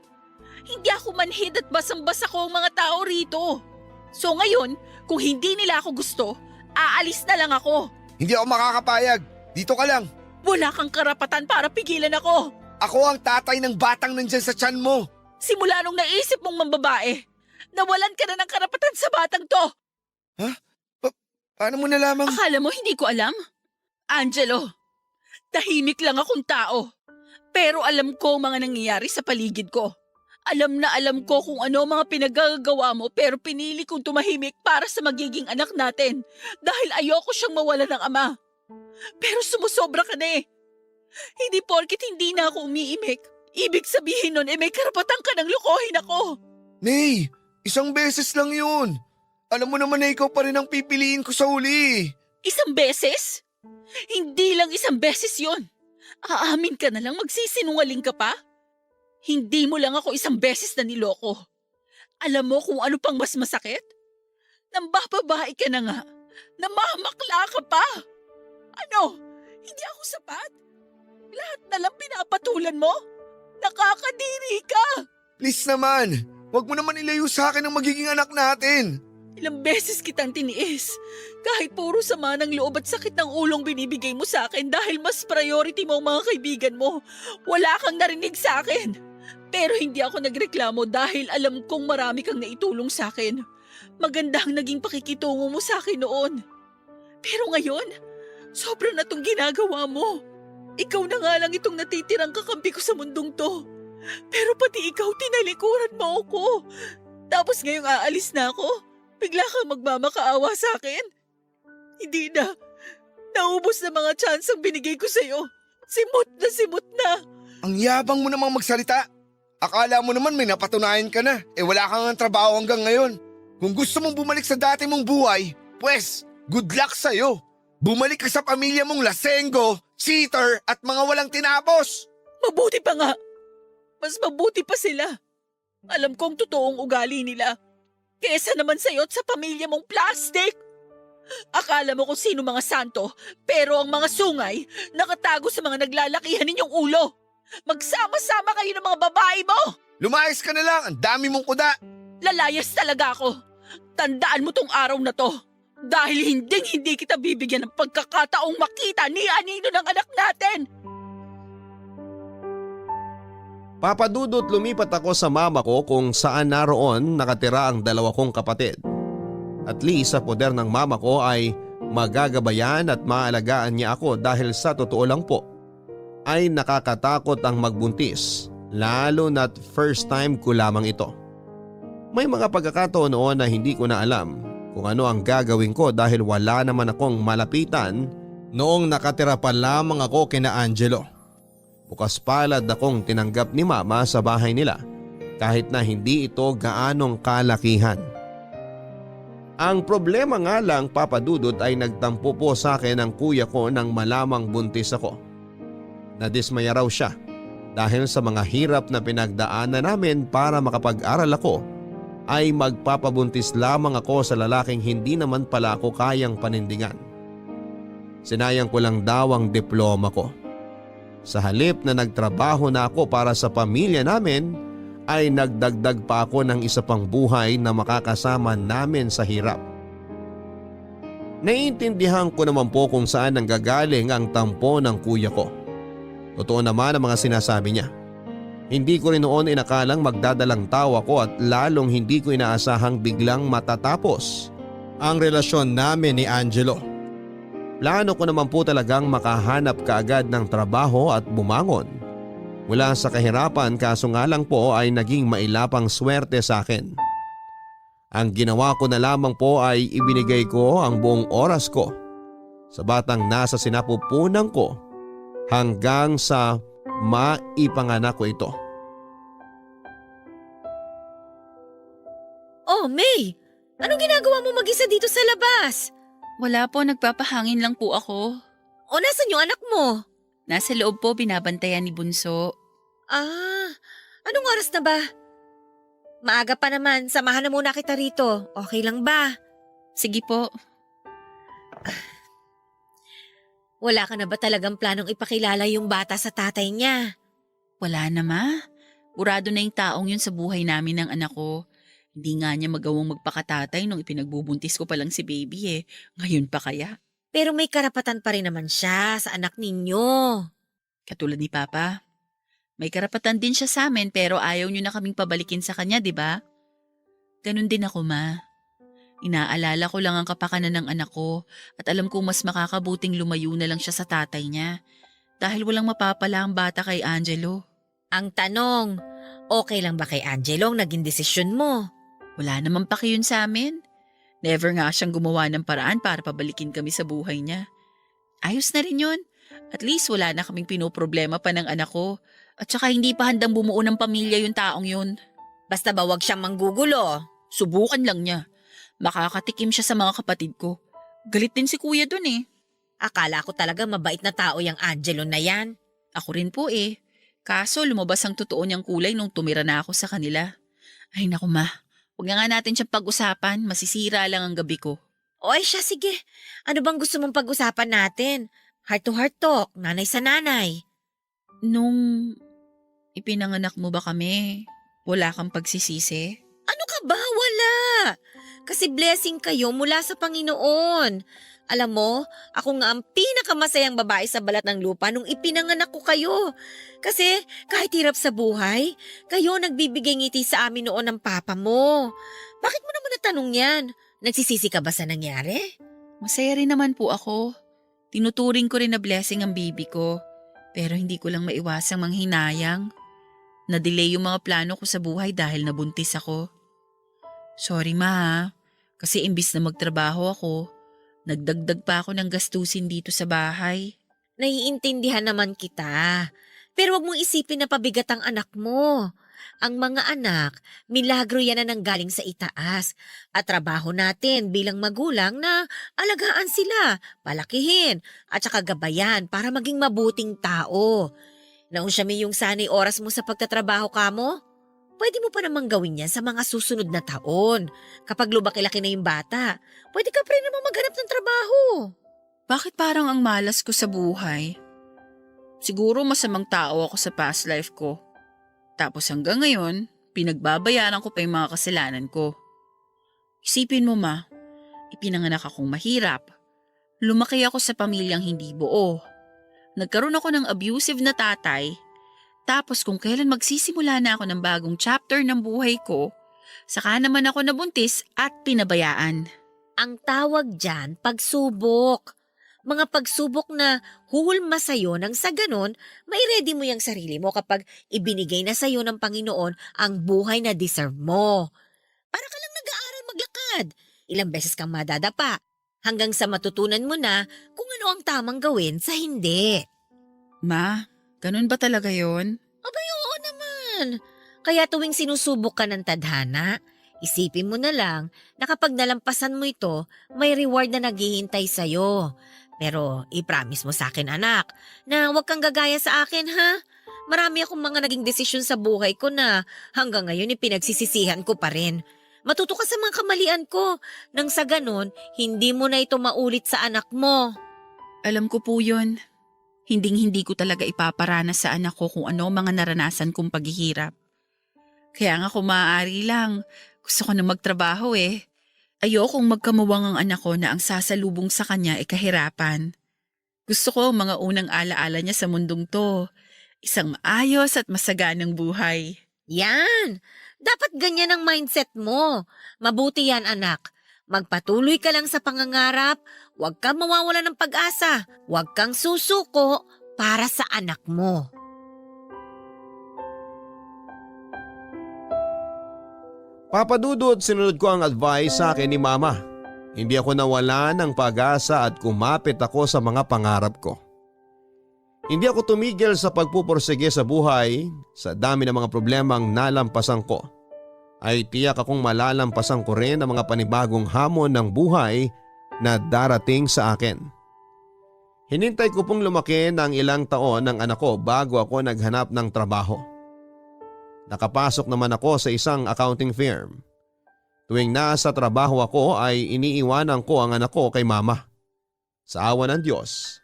Hindi ako manhid at basang-basa ko ang mga tao rito. So ngayon, kung hindi nila ako gusto, aalis na lang ako. Hindi ako makakapayag. Dito ka lang. Wala kang karapatan para pigilan ako. Ako ang tatay ng batang nandyan sa tiyan mo. Simula nung naisip mong mambabae, nawalan ka na ng karapatan sa batang to. Paano mo nalamang? Akala mo hindi ko alam? Angelo, tahimik lang akong tao. Pero alam ko ang mga nangyayari sa paligid ko. Alam na alam ko kung ano mga pinagagawa mo pero pinili kong tumahimik para sa magiging anak natin dahil ayoko siyang mawala ng ama. Pero sumusobra ka na eh. Hindi porkit hindi na ako umiimik. Ibig sabihin nun may karapatan ka ng lokohin ako. Nay, isang beses lang yun. Alam mo naman na ikaw pa rin ang pipiliin ko sa uli. Isang beses? Hindi lang isang beses yon. Aamin ka na lang magsisinungaling ka pa? Hindi mo lang ako isang beses na niloko. Alam mo kung ano pang mas masakit? Nambababae ka na nga. Namamakla ka pa. Ano? Hindi ako sapat? Lahat na lang pinapatulan mo? Nakakadiri ka! Please naman, wag mo naman ilayo sa akin ang magiging anak natin. Ilang beses kitang tiniis. Kahit puro sama ng loob at sakit ng ulong binibigay mo sa akin dahil mas priority mo ang mga kaibigan mo. Wala kang narinig sa akin. Pero hindi ako nagreklamo dahil alam kong marami kang naitulong sa akin. Maganda ang naging pakikitungo mo sa akin noon. Pero ngayon, sobra na tong ginagawa mo. Ikaw na nga lang itong natitirang kakampi ko sa mundong to. Pero pati ikaw tinalikuran mo ako. Tapos ngayong aalis na ako, bigla kang magmamakaawa sa akin. Hindi na. Naubos na mga chance ang binigay ko sa'yo. Simot na simot na. Ang yabang mo namang magsalita. Akala mo naman may napatunayan ka na. Wala kang ang trabaho hanggang ngayon. Kung gusto mong bumalik sa dati mong buhay, pues, good luck sa'yo. Bumalik ka sa pamilya mong lasenggo, cheater at mga walang tinapos. Mabuti pa nga. Mas mabuti pa sila. Alam kong totoong ugali nila. Kesa naman sa'yo at sa pamilya mong plastic. Akala mo kung sino mga santo, pero ang mga sungay nakatago sa mga naglalakihan ninyong ulo. Magsama-sama kayo ng mga babae mo. Lumayas ka na lang, ang dami mong kuda. Lalayas talaga ako. Tandaan mo tong araw na to. Dahil hindi kita bibigyan ng pagkakataong makita ni anino ng anak natin. Papadudot lumipat ako sa mama ko kung saan naroon nakatira ang dalawa kong kapatid. At least sa poder ng mama ko ay magagabayan at maalagaan niya ako dahil sa totoo lang po ay nakakatakot ang magbuntis, lalo na't first time ko lamang ito. May mga pagkakataon noon na hindi ko na alam kung ano ang gagawin ko dahil wala naman akong malapitan noong nakatira pa lamang ako kina Angelo. Bukas palad akong tinanggap ni mama sa bahay nila kahit na hindi ito gaanong kalakihan. Ang problema nga lang papadudot ay nagtampo po sa akin ang kuya ko nang malamang buntis ako. Nadismaya raw siya dahil sa mga hirap na pinagdaanan namin para makapag-aral ako ay magpapabuntis lamang ako sa lalaking hindi naman pala ako kayang panindigan. Sinayang ko lang daw ang diploma ko. Sa halip na nagtrabaho na ako para sa pamilya namin ay nagdagdag pa ako ng isa pang buhay na makakasama namin sa hirap. Naiintindihan ko naman po kung saan nanggagaling ang tampo ng kuya ko. Totoo naman ang mga sinasabi niya. Hindi ko rin noon inakalang magdadalang tawa ko at lalong hindi ko inaasahang biglang matatapos ang relasyon namin ni Angelo. Plano ko naman po talagang makahanap kaagad ng trabaho at bumangon mula sa kahirapan, kaso nga lang po ay naging mailapang swerte sa akin. Ang ginawa ko na lamang po ay ibinigay ko ang buong oras ko sa batang nasa sinapupunan ko hanggang sa maipanganak ko ito. Oh, May! Anong ginagawa mo mag-isa dito sa labas? Wala po, nagpapahangin lang po ako. O nasan yung anak mo? Nasa loob po, binabantayan ni Bunso. Ah, Anong oras na ba? Maaga pa naman, samahan na muna kita rito. Okay lang ba? Sige po. Wala ka na ba talagang planong ipakilala yung bata sa tatay niya? Wala na, Ma. Burado na yung taong yun sa buhay namin ng anak ko. Hindi nga niya magawang magpakatatay nung ipinagbubuntis ko pa lang si baby eh. Ngayon pa kaya? Pero may karapatan pa rin naman siya sa anak ninyo. Katulad ni Papa. May karapatan din siya sa amin pero ayaw niyo na kaming pabalikin sa kanya, di ba? Ganun din ako, Ma. Inaalala ko lang ang kapakanan ng anak ko at alam kong mas makakabuting lumayo na lang siya sa tatay niya dahil walang mapapala ang bata kay Angelo. Ang tanong, okay lang ba kay Angelo ang naging desisyon mo? Wala naman paki yun sa amin. Never nga siyang gumawa ng paraan para pabalikin kami sa buhay niya. Ayos na rin yun. At least wala na kaming pinoproblema pa ng anak ko. At saka hindi pa handang bumuo ng pamilya yung taong yun. Basta ba wag siyang manggugulo? Subukan lang niya. Makakatikim siya sa mga kapatid ko. Galit din si kuya dun eh. Akala ko talaga mabait na tao yung Angelo na yan. Ako rin po eh. Kaso lumabas ang totoo niyang kulay nung tumira na ako sa kanila. Ay naku ma, huwag na nga natin siyang pag-usapan. Masisira lang ang gabi ko. O ay siya, sige. Ano bang gusto mong pag-usapan natin? Heart to heart talk, nanay sa nanay. Nung ipinanganak mo ba kami, wala kang pagsisisi? Ano ka ba? Wala. Kasi blessing kayo mula sa Panginoon. Alam mo, ako nga ang pinakamasayang babae sa balat ng lupa nung ipinanganak ko kayo. Kasi kahit hirap sa buhay, kayo nagbibigay ngiti sa amin noon ng papa mo. Bakit mo naman natanong yan? Nagsisisi ka ba sa nangyari? Masaya rin naman po ako. Tinuturing ko rin na blessing ang baby ko. Pero hindi ko lang maiwasang manghinayang. Na-delay yung mga plano ko sa buhay dahil nabuntis ako. Sorry ma ha, kasi imbis na magtrabaho ako, nagdagdag pa ako ng gastusin dito sa bahay. Naiintindihan naman kita. Pero wag mong isipin na pabigat ang anak mo. Ang mga anak, milagro yan na nanggaling sa itaas. At trabaho natin bilang magulang na alagaan sila, palakihin, at saka gabayan para maging mabuting tao. Naunsyamin yung sanay oras mo sa pagtatrabaho ka mo? Pwede mo pa namang gawin yan sa mga susunod na taon. Kapag lumaki-laki na yung bata, pwede ka pa rin naman maghanap ng trabaho. Bakit parang ang malas ko sa buhay? Siguro masamang tao ako sa past life ko. Tapos hanggang ngayon, pinagbabayaran ko pa yung mga kasalanan ko. Isipin mo ma, ipinanganak akong mahirap. Lumaki ako sa pamilyang hindi buo. Nagkaroon ako ng abusive na tatay. Tapos kung kailan magsisimula na ako ng bagong chapter ng buhay ko, saka naman ako nabuntis at pinabayaan. Ang tawag dyan, pagsubok. Mga pagsubok na huhulma sa'yo nang sa ganon, may ready mo yung sarili mo kapag ibinigay na sa'yo ng Panginoon ang buhay na deserve mo. Para ka lang nag-aaral maglakad. Ilang beses kang madadapa hanggang sa matutunan mo na kung ano ang tamang gawin sa hindi. Ma, ganun ba talaga yon? Abay, oo naman. Kaya tuwing sinusubok ka ng tadhana, isipin mo na lang na kapag nalampasan mo ito, may reward na naghihintay sa'yo. Pero i-promise mo sa akin anak na huwag kang gagaya sa akin ha. Marami akong mga naging desisyon sa buhay ko na hanggang ngayon ipinagsisisihan ko pa rin. Matuto ka sa mga kamalian ko nang sa ganon hindi mo na ito maulit sa anak mo. Alam ko po yun. Hinding-hindi ko talaga ipaparanas sa anak ko kung ano mga naranasan kong paghihirap. Kaya nga kung maaari lang, gusto ko na magtrabaho eh. Ayokong magkamuwang ang anak ko na ang sasalubong sa kanya ay kahirapan. Gusto ko ang mga unang alaala niya sa mundong to. Isang maayos at masaganang buhay. Yan! Dapat ganyan ang mindset mo. Mabuti yan anak. Magpatuloy ka lang sa pangangarap. Huwag kang mawawala ng pag-asa. Huwag kang susuko para sa anak mo. Papa Dudut, sinunod ko ang advice sa akin ni Mama. Hindi ako nawala ng pag-asa at kumapit ako sa mga pangarap ko. Hindi ako tumigil sa pagpupursige sa buhay. Sa dami ng mga problemang nalampasan ko, ay tiyak akong malalampasan ko rin ang mga panibagong hamon ng buhay na darating sa akin. Hinintay ko pong lumaki ng ilang taon ng anak ko bago ako naghanap ng trabaho. Nakapasok naman ako sa isang accounting firm. Tuwing nasa trabaho ako ay iniiwanan ko ang anak ko kay mama. Sa awa ng Diyos,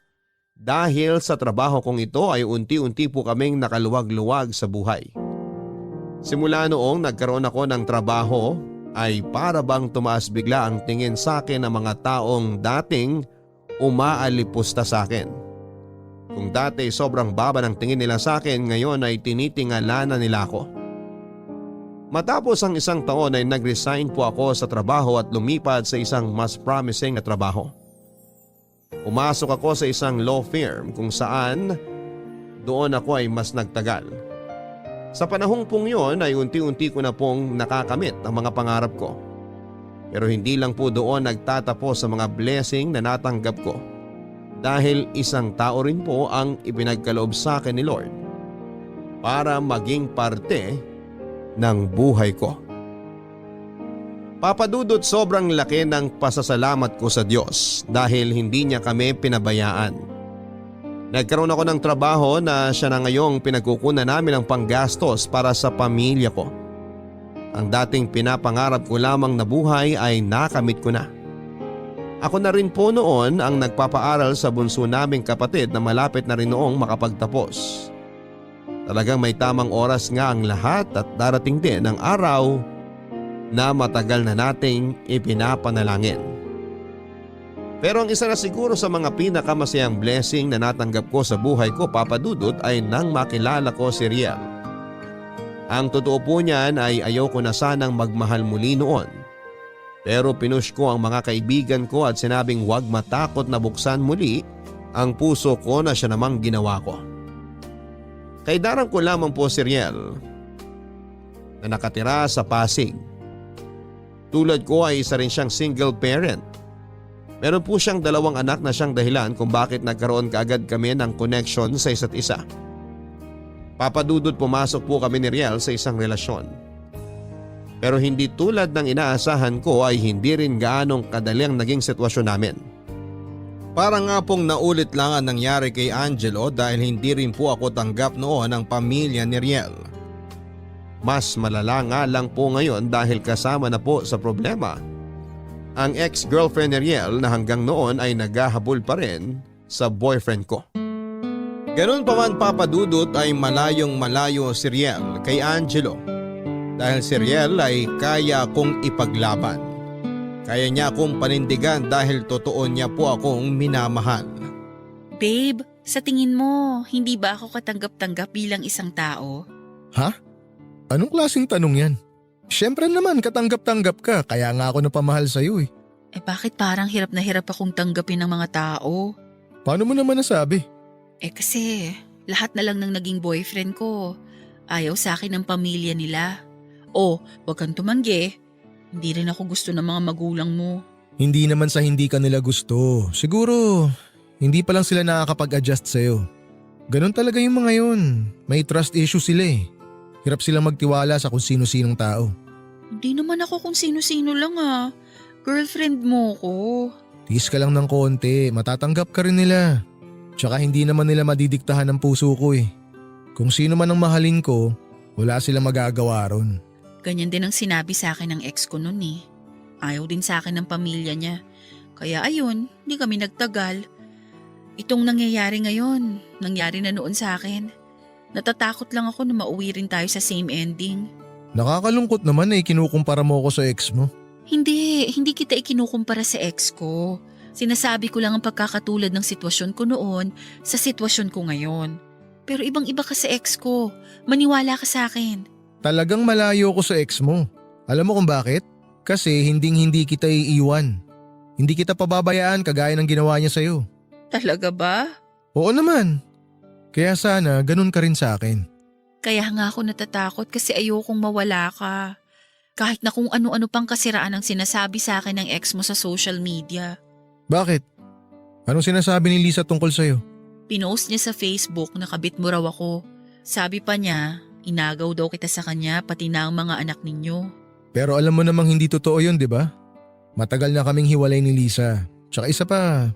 dahil sa trabaho kong ito ay unti-unti po kaming nakaluwag-luwag sa buhay. Simula noong nagkaroon ako ng trabaho ay para bang tumaas bigla ang tingin sa akin ng mga taong dating umaalipusta sa akin. Kung dati sobrang baba ng tingin nila sa akin, ngayon ay tinitingala na nila ako. Matapos ang isang taon ay nag-resign po ako sa trabaho at lumipad sa isang mas promising na trabaho. Pumasok ako sa isang law firm kung saan doon ako ay mas nagtagal. Sa panahong pong yon ay unti-unti ko na pong nakakamit ang mga pangarap ko. Pero hindi lang po doon nagtatapos sa mga blessing na natanggap ko. Dahil isang tao rin po ang ipinagkaloob sa akin ni Lord para maging parte ng buhay ko. Papadudot, sobrang laki ng pasasalamat ko sa Diyos dahil hindi niya kami pinabayaan. Nagkaroon ako ng trabaho na siya na ngayong pinagkukunan namin ng panggastos para sa pamilya ko. Ang dating pinapangarap ko lamang na buhay ay nakamit ko na. Ako na rin po noon ang nagpapaaral sa bunso naming kapatid na malapit na rin noong makapagtapos. Talagang may tamang oras nga ang lahat at darating din ang araw na matagal na nating ipinapanalangin. Pero ang isa na siguro sa mga pinakamasayang blessing na natanggap ko sa buhay ko, Papa Dudut, ay nang makilala ko si Riel. Ang totoo po niyan ay ayoko na sanang magmahal muli noon. Pero pinush ko ang mga kaibigan ko at sinabing huwag matakot na buksan muli ang puso ko na siya namang ginawa ko. Kaidaran ko lamang po si Riel na nakatira sa Pasig. Tulad ko ay isa rin siyang single parent. Meron po siyang 2 anak na siyang dahilan kung bakit nagkaroon kaagad kami ng connection sa isa't isa. Papadudod, pumasok po kami ni Riel sa isang relasyon. Pero hindi tulad ng inaasahan ko ay hindi rin gaanong kadali ang naging sitwasyon namin. Parang nga pong naulit lang ang nangyari kay Angelo dahil hindi rin po ako tanggap noon ng pamilya ni Riel. Mas malala nga lang po ngayon dahil kasama na po sa problema ang ex-girlfriend ni Riel na hanggang noon ay naghahabol pa rin sa boyfriend ko. Ganun pa man, Papa Dudut, ay malayong malayo si Riel kay Angelo dahil si Riel ay kaya kong ipaglaban. Kaya niya akong panindigan dahil totoo niya po akong minamahal. Babe, sa tingin mo, hindi ba ako katanggap-tanggap bilang isang tao? Ha? Anong klaseng tanong yan? Siyempre naman katanggap-tanggap ka, kaya nga ako napamahal sa'yo eh. Eh bakit parang hirap na hirap akong tanggapin ng mga tao? Paano mo naman nasabi? Eh kasi lahat na lang ng naging boyfriend ko. Ayaw sa akin ng pamilya nila. Oh, wag kang tumanggi. Hindi rin ako gusto ng mga magulang mo. Hindi naman sa hindi ka nila gusto. Siguro, hindi pa lang sila nakakapag-adjust sa'yo. Ganon talaga yung mga yun. May trust issue sila eh. Hirap silang magtiwala sa kung sino-sinong tao. Hindi naman ako kung sino-sino lang ah. Girlfriend mo ko. Tiis ka lang ng konti, matatanggap ka rin nila. Tsaka hindi naman nila madidiktahan ng puso ko eh. Kung sino man ang mahalin ko, wala silang magagawa ron. Ganyan din ang sinabi sa akin ng ex ko nun eh. Ayaw din sa akin ng pamilya niya. Kaya ayun, hindi kami nagtagal. Itong nangyayari ngayon, nangyari na noon sa akin. Natatakot lang ako na mauwi rin tayo sa same ending. Nakakalungkot naman eh, kinukumpara mo ako sa ex mo. Hindi kita ikinukumpara sa ex ko. Sinasabi ko lang ang pagkakatulad ng sitwasyon ko noon sa sitwasyon ko ngayon. Pero ibang-iba ka sa ex ko. Maniwala ka sa akin. Talagang malayo ko sa ex mo. Alam mo kung bakit? Kasi hindi kita iiwan. Hindi kita pababayaan kagaya ng ginawa niya sa'yo. Talaga ba? Oo naman. Kaya sana ganun ka rin sa akin. Kaya nga ako natatakot kasi ayokong mawala ka. Kahit na kung ano-ano pang kasiraan ang sinasabi sa akin ng ex mo sa social media. Bakit? Anong sinasabi ni Lisa tungkol sa'yo? Pinost niya sa Facebook na kabit mo raw ako. Sabi pa niya, inagaw daw kita sa kanya pati na ang mga anak ninyo. Pero alam mo namang hindi totoo yun, di ba? Matagal na kaming hiwalay ni Lisa. Tsaka isa pa,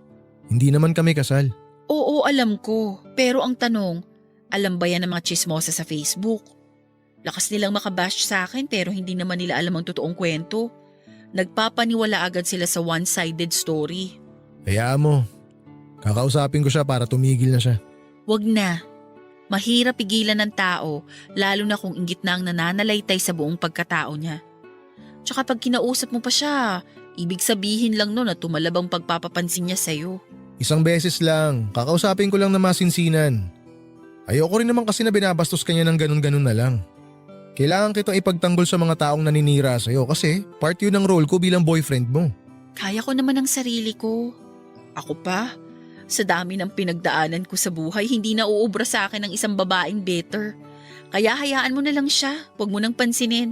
hindi naman kami kasal. Oo, alam ko. Pero ang tanong, alam ba yan ng mga chismosa sa Facebook? Lakas nilang makabash sa akin pero hindi naman nila alam ang totoong kwento. Nagpapaniwala agad sila sa one-sided story. Hayaan mo. Kakausapin ko siya para tumigil na siya. Wag na. Mahirap pigilan ng tao, lalo na kung inggit na ang nananalaytay sa buong pagkatao niya. Tsaka pag kinausap mo pa siya, ibig sabihin lang nun na tumalab ang pagpapapansin niya sa'yo. Isang beses lang. Kakausapin ko lang na masinsinan. Ayoko rin naman kasi na binabastos kanya ng ganun-ganun na lang. Kailangan kitang ipagtanggol sa mga taong naninira sa'yo kasi part yun ng role ko bilang boyfriend mo. Kaya ko naman ang sarili ko. Ako pa, sa dami ng pinagdaanan ko sa buhay, hindi na uubra sa akin ng isang babaeng better. Kaya hayaan mo na lang siya, huwag mo nang pansinin.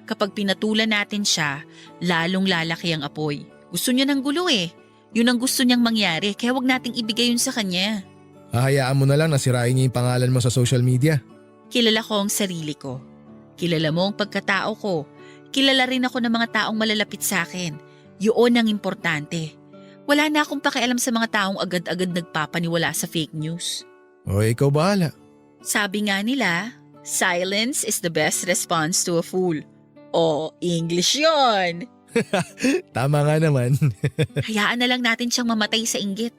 Kapag pinatulan natin siya, lalong lalaki ang apoy. Gusto niya ng gulo eh. Yun ang gusto niyang mangyari, kaya huwag nating ibigay yun sa kanya. Hahayaan mo na lang na sirain niya yung pangalan mo sa social media. Kilala ko ang sarili ko. Kilala mo ang pagkatao ko. Kilala rin ako ng mga taong malalapit sa akin. Yun ang importante. Wala na akong pakialam sa mga taong agad-agad nagpapaniwala sa fake news. O ikaw bahala. Sabi nga nila, silence is the best response to a fool. O, English yon. Tama nga naman. Hayaan na lang natin siyang mamatay sa inggit.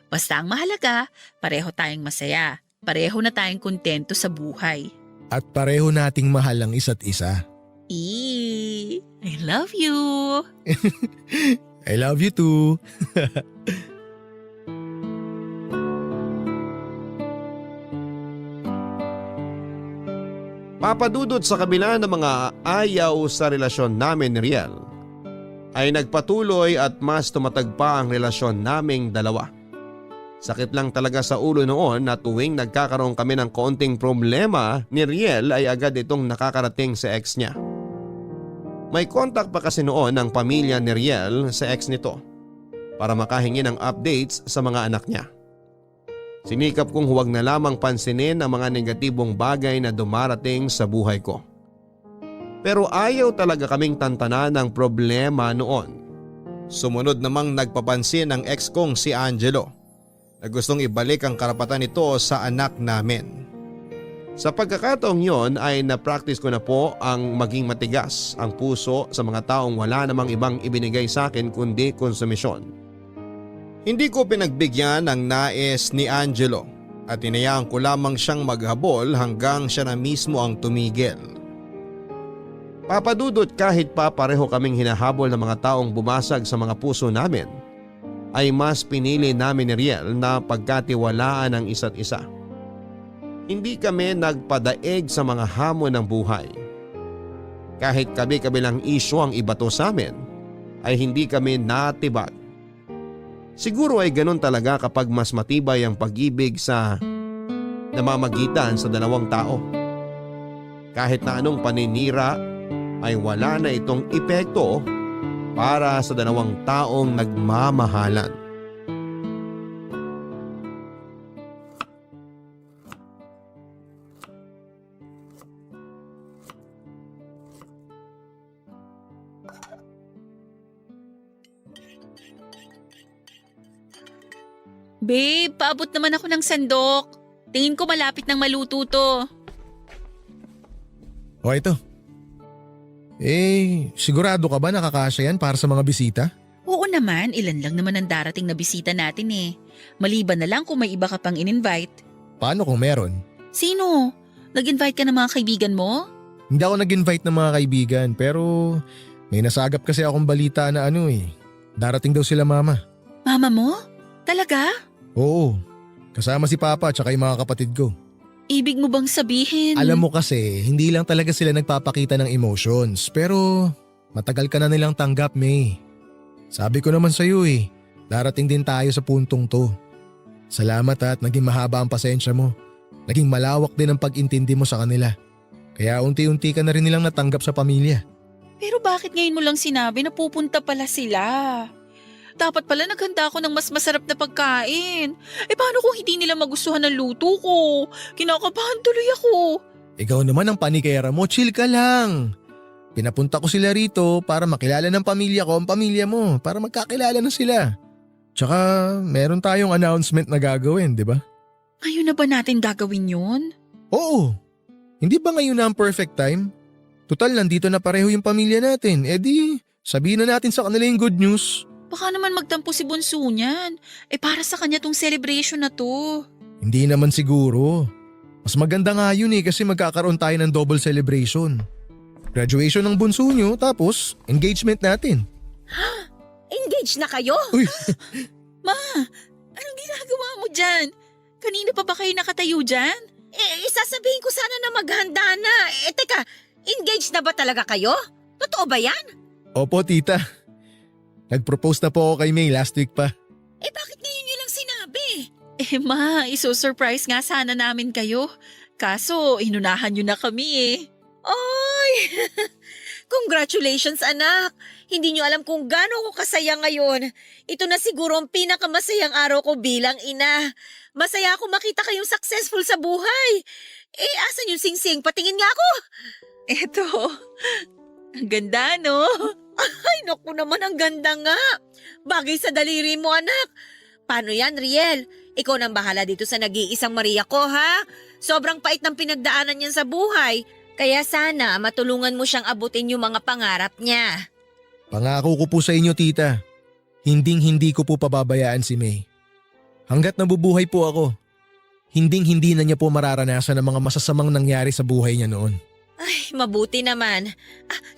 Basta ang mahalaga, pareho tayong masaya. Pareho na tayong kontento sa buhay. At pareho nating mahal ang isa't isa. I love you. I love you too. Papadudot sa kabila ng mga ayaw sa relasyon namin ni Riel, ay nagpatuloy at mas tumatag pa ang relasyon naming dalawa. Sakit lang talaga sa ulo noon na tuwing nagkakaroon kami ng konting problema ni Riel ay agad itong nakakarating sa ex niya. May contact pa kasi noon ang pamilya ni Riel sa ex nito para makahingi ng updates sa mga anak niya. Sinikap kong huwag na lamang pansinin ang mga negatibong bagay na dumarating sa buhay ko. Pero ayaw talaga kaming tantanan ng problema noon. Sumunod namang nagpapansin ang ex kong si Angelo na gustong ibalik ang karapatan nito sa anak namin. Sa pagkakataong yon ay na-practice ko na po ang maging matigas ang puso sa mga taong wala namang ibang ibinigay sa akin kundi konsumisyon. Hindi ko pinagbigyan ang nais ni Angelo at hinayaan ko lamang siyang maghabol hanggang siya na mismo ang tumigil. Papadudot kahit pa pareho kaming hinahabol ng mga taong bumasag sa mga puso namin, ay mas pinili namin ni Riel na pagkatiwalaan ang isa't isa. Hindi kami nagpadaig sa mga hamon ng buhay. Kahit kabi-kabilang isyu ang ibato sa amin, ay hindi kami natibag. Siguro ay ganun talaga kapag mas matibay ang pag-ibig sa namamagitan sa dalawang tao. Kahit na anong paninira ay wala na itong epekto para sa dalawang taong nagmamahalan. Babe, paabot naman ako ng sandok. Tingin ko malapit nang maluto to. O ito. Sigurado ka ba nakakasya yan para sa mga bisita? Oo naman, ilan lang naman ang darating na bisita natin eh. Maliban na lang kung may iba ka pang in-invite. Paano kung meron? Sino? Nag-invite ka ng mga kaibigan mo? Hindi ako nag-invite ng mga kaibigan pero may nasagap kasi akong balita na darating daw sila mama. Mama mo? Talaga? Oo, kasama si Papa at yung mga kapatid ko. Ibig mo bang sabihin? Alam mo kasi, hindi lang talaga sila nagpapakita ng emotions pero matagal ka na nilang tanggap, May. Sabi ko naman sa'yo darating din tayo sa puntong to. Salamat at naging mahaba ang pasensya mo. Naging malawak din ang pag-intindi mo sa kanila. Kaya unti-unti ka na rin nilang natanggap sa pamilya. Pero bakit ngayon mo lang sinabi na pupunta pala sila? Dapat pala naghanda ako ng mas masarap na pagkain. Paano kung hindi nila magustuhan ng luto ko? Kinakabahan tuloy ako. Ikaw naman ang panikera mo, chill ka lang. Pinapunta ko sila rito para makilala ng pamilya ko ang pamilya mo, para magkakilala na sila. Tsaka meron tayong announcement na gagawin, di ba? Ngayon na ba natin gagawin yun? Oo. Hindi ba ngayon na ang perfect time? Total, nandito na pareho yung pamilya natin. E di, sabihin na natin sa kanila yung good news. Baka naman magtampo si Bunso niyan. Para sa kanya tong celebration na to. Hindi naman siguro. Mas maganda nga yun kasi magkakaroon tayo ng double celebration. Graduation ng bunso nyo, tapos engagement natin. Engaged na kayo? Uy, Ma, anong ginagawa mo dyan? Kanina pa ba kayo nakatayo dyan? Sasabihin ko sana na maghanda na. Teka, engaged na ba talaga kayo? Totoo ba yan? opo tita. Nag-propose na po ako kay May last week pa. Bakit ngayon nyo lang sinabi? Ma, iso-surprise nga sana namin kayo. Kaso, inunahan nyo na kami Oy! Congratulations anak! Hindi nyo alam kung gaano ko kasaya ngayon. Ito na siguro ang pinakamasayang araw ko bilang ina. Masaya ako makita kayong successful sa buhay. Asan yung singsing? Patingin nga ako! Eto, ang ganda no? Ay, naku naman, ang ganda nga. Bagay sa daliri mo, anak. Paano yan, Riel? Ikaw nang bahala dito sa nag-iisang Maria ko, ha? Sobrang pait ng pinagdaanan niyan sa buhay. Kaya sana matulungan mo siyang abutin yung mga pangarap niya. Pangako ko po sa inyo tita. Hinding-hindi ko po pababayaan si May. Hanggat nabubuhay po ako, hinding-hindi na niya po mararanasan ang mga masasamang nangyari sa buhay niya noon. Ay, mabuti naman.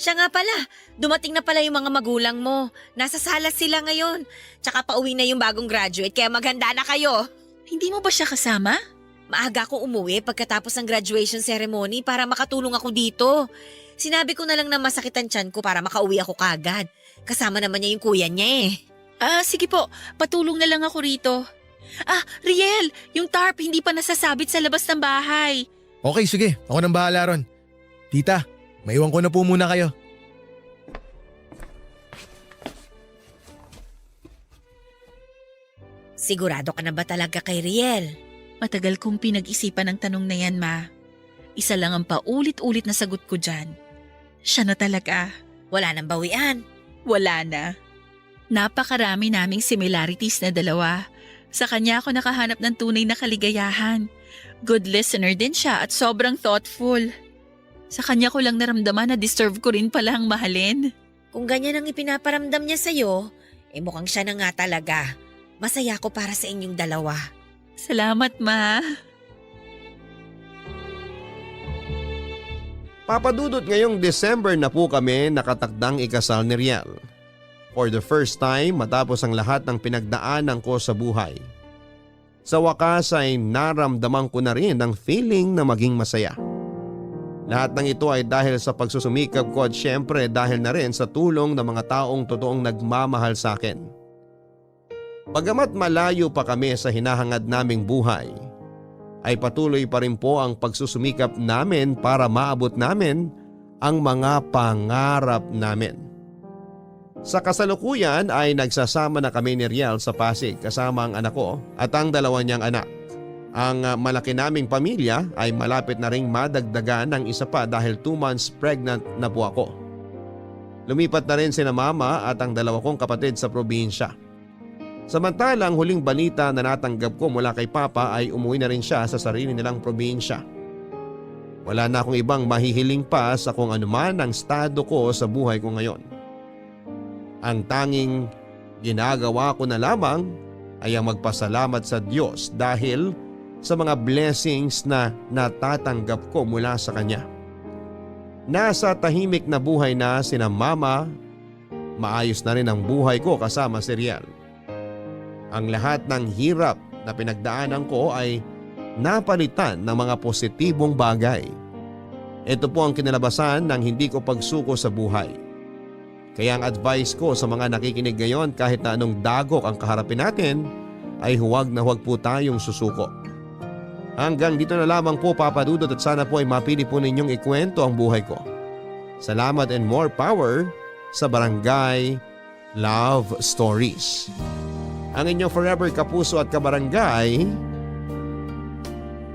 Siya nga pala. Dumating na pala yung mga magulang mo. Nasa sala sila ngayon. Tsaka pauwi na yung bagong graduate kaya maghanda na kayo. Hindi mo ba siya kasama? Maaga akong umuwi pagkatapos ng graduation ceremony para makatulong ako dito. Sinabi ko na lang na masakit ang tiyan ko para makauwi ako kagad. Kasama naman niya yung kuya niya Sige po, patulong na lang ako rito. Riel, yung tarp hindi pa nasasabit sa labas ng bahay. Okay sige, ako nang bahala ron. Tita, maiwan ko na po muna kayo. Sigurado ka na ba talaga kay Riel? Matagal kong pinag-isipan ang tanong na yan, Ma. Isa lang ang paulit-ulit na sagot ko dyan. Siya na talaga. Wala nang bawian. Wala na. Napakarami naming similarities na dalawa. Sa kanya ako nakahanap ng tunay na kaligayahan. Good listener din siya at sobrang thoughtful. Sa kanya ko lang naramdaman na deserve ko rin palang mahalin. Kung ganyan ang ipinaparamdam niya sa'yo, mukhang siya na nga talaga. Masaya ko para sa inyong dalawa. Salamat, Ma. Papadudot ngayong December na po kami nakatakdang ikasal ni Riel. For the first time matapos ang lahat ng pinagdaanan ko sa buhay. Sa wakas ay naramdaman ko na rin ang feeling na maging masaya. Lahat ng ito ay dahil sa pagsusumikap ko at syempre dahil na rin sa tulong ng mga taong totoong nagmamahal sa akin. Bagamat malayo pa kami sa hinahangad naming buhay, ay patuloy pa rin po ang pagsusumikap namin para maabot namin ang mga pangarap namin. Sa kasalukuyan ay nagsasama na kami ni Riel sa Pasig kasama ang anak ko at ang dalawa niyang anak. Ang malaki naming pamilya ay malapit na ring madagdagan ng isa pa dahil 2 months pregnant na po ako. Lumipat na rin sina mama at ang dalawa kong kapatid sa probinsya. Samantalang huling balita na natanggap ko mula kay Papa ay umuwi na rin siya sa sarili nilang probinsya. Wala na akong ibang mahihiling pa sa kung anuman ang estado ko sa buhay ko ngayon. Ang tanging ginagawa ko na lamang ay ang magpasalamat sa Diyos dahil sa mga blessings na natatanggap ko mula sa Kanya. Nasa tahimik na buhay na sina Mama, maayos na rin ang buhay ko kasama si Riel. Ang lahat ng hirap na pinagdaanan ko ay napalitan ng mga positibong bagay. Ito po ang kinalabasan ng hindi ko pagsuko sa buhay. Kaya ang advice ko sa mga nakikinig ngayon kahit na anong dagok ang kaharapin natin ay huwag na huwag po tayong susuko. Hanggang dito na lamang po Papadudot at sana po ay mapili po ninyong ikwento ang buhay ko. Salamat and more power sa Barangay Love Stories. Ang inyong forever kapuso at kabarangay,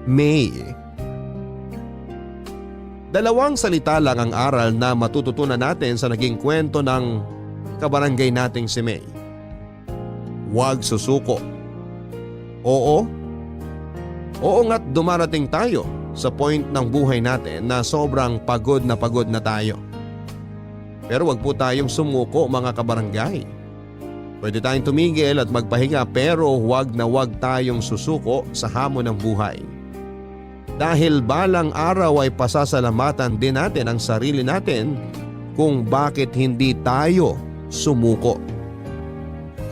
May. Dalawang salita lang ang aral na matututunan natin sa naging kwento ng kabarangay nating si May. Huwag susuko. Oo. Oo nga't dumarating tayo sa point ng buhay natin na sobrang pagod na tayo. Pero wag po tayong sumuko mga kabarangay. Pwede tayong tumigil at magpahinga pero wag na wag tayong susuko sa hamon ng buhay. Dahil balang araw ay pasasalamatan din natin ang sarili natin kung bakit hindi tayo sumuko.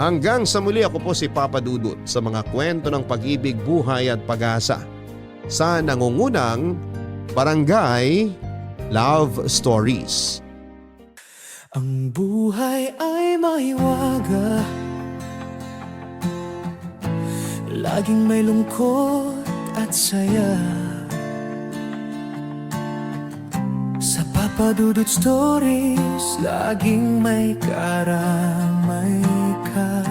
Hanggang sa muli, ako po si Papa Dudut sa mga kwento ng pag-ibig, buhay at pag-asa sa nangungunang Barangay Love Stories. Ang buhay ay maiwaga, laging may lungkot at saya. Sa Papa Dudut Stories, laging may karamay ka.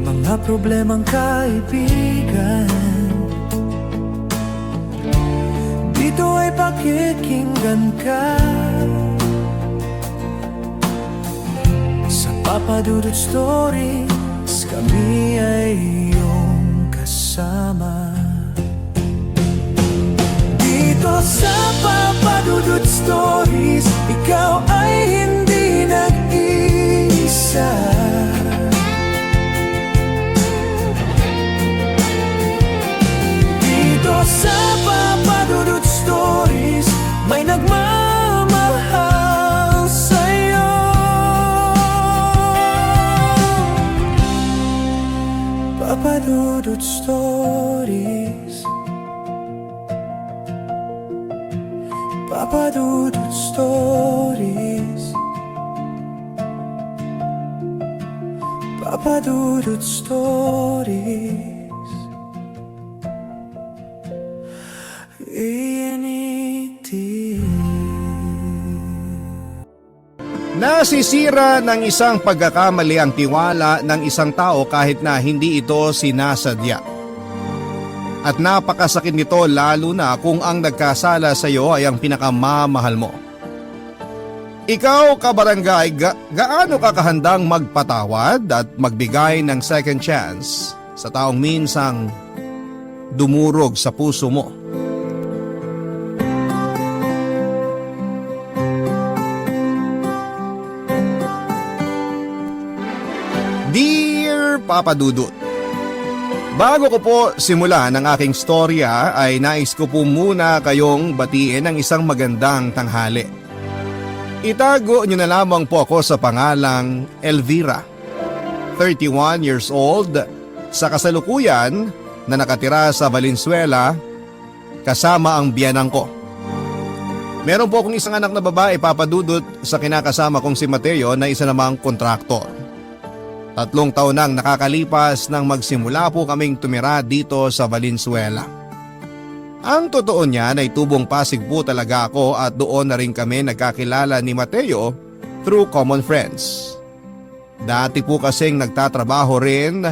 Mga problemang kaibigan, dito ay pakikinggan ka. Sa Papa Dudut Stories, kami ay iyong kasama. Dito sa Papa Dudut Stories, ikaw ay hindi nag-iisa. Dito sa Papa Dudut Stories, may nagmamahal sa'yo. Papa Dudut Stories, Papa Dudut Stories, Papa Dudut Stories. Nasisira ng isang pagkakamali ang tiwala ng isang tao kahit na hindi ito sinasadya. At napakasakit nito lalo na kung ang nagkasala sa iyo ay ang pinakamamahal mo. Ikaw, kabarangay, gaano ka kahandang magpatawad at magbigay ng second chance sa taong minsang dumurog sa puso mo? Dear Papa Dudut, bago ko po simulan ang aking storya ay nais ko po muna kayong batiin ng isang magandang tanghali. Itago niyo na lamang po ako sa pangalang Elvira, 31 years old, sa kasalukuyan na nakatira sa Valenzuela kasama ang biyanang ko. Meron po akong isang anak na babae, Papa Dudut, sa kinakasama kong si Mateo na isa namang kontraktor. 3 taon nang nakakalipas nang magsimula po kaming tumira dito sa Valenzuela. Ang totoo niyan ay tubong Pasig po talaga ako at doon na rin kami nagkakilala ni Mateo through common friends. Dati po kasing nagtatrabaho rin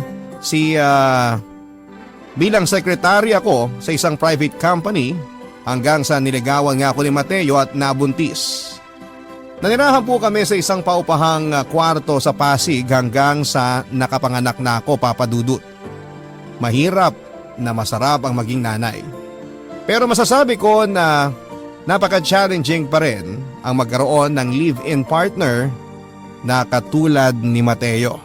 bilang sekretary ako sa isang private company hanggang sa niligawan nga ako ni Mateo at nabuntis. Nanirahan po kami sa isang paupahang kwarto sa Pasig hanggang sa nakapanganak na ako, Papa Dudut. Mahirap na masarap ang maging nanay. Pero masasabi ko na napaka-challenging pa rin ang magkaroon ng live-in partner na katulad ni Mateo.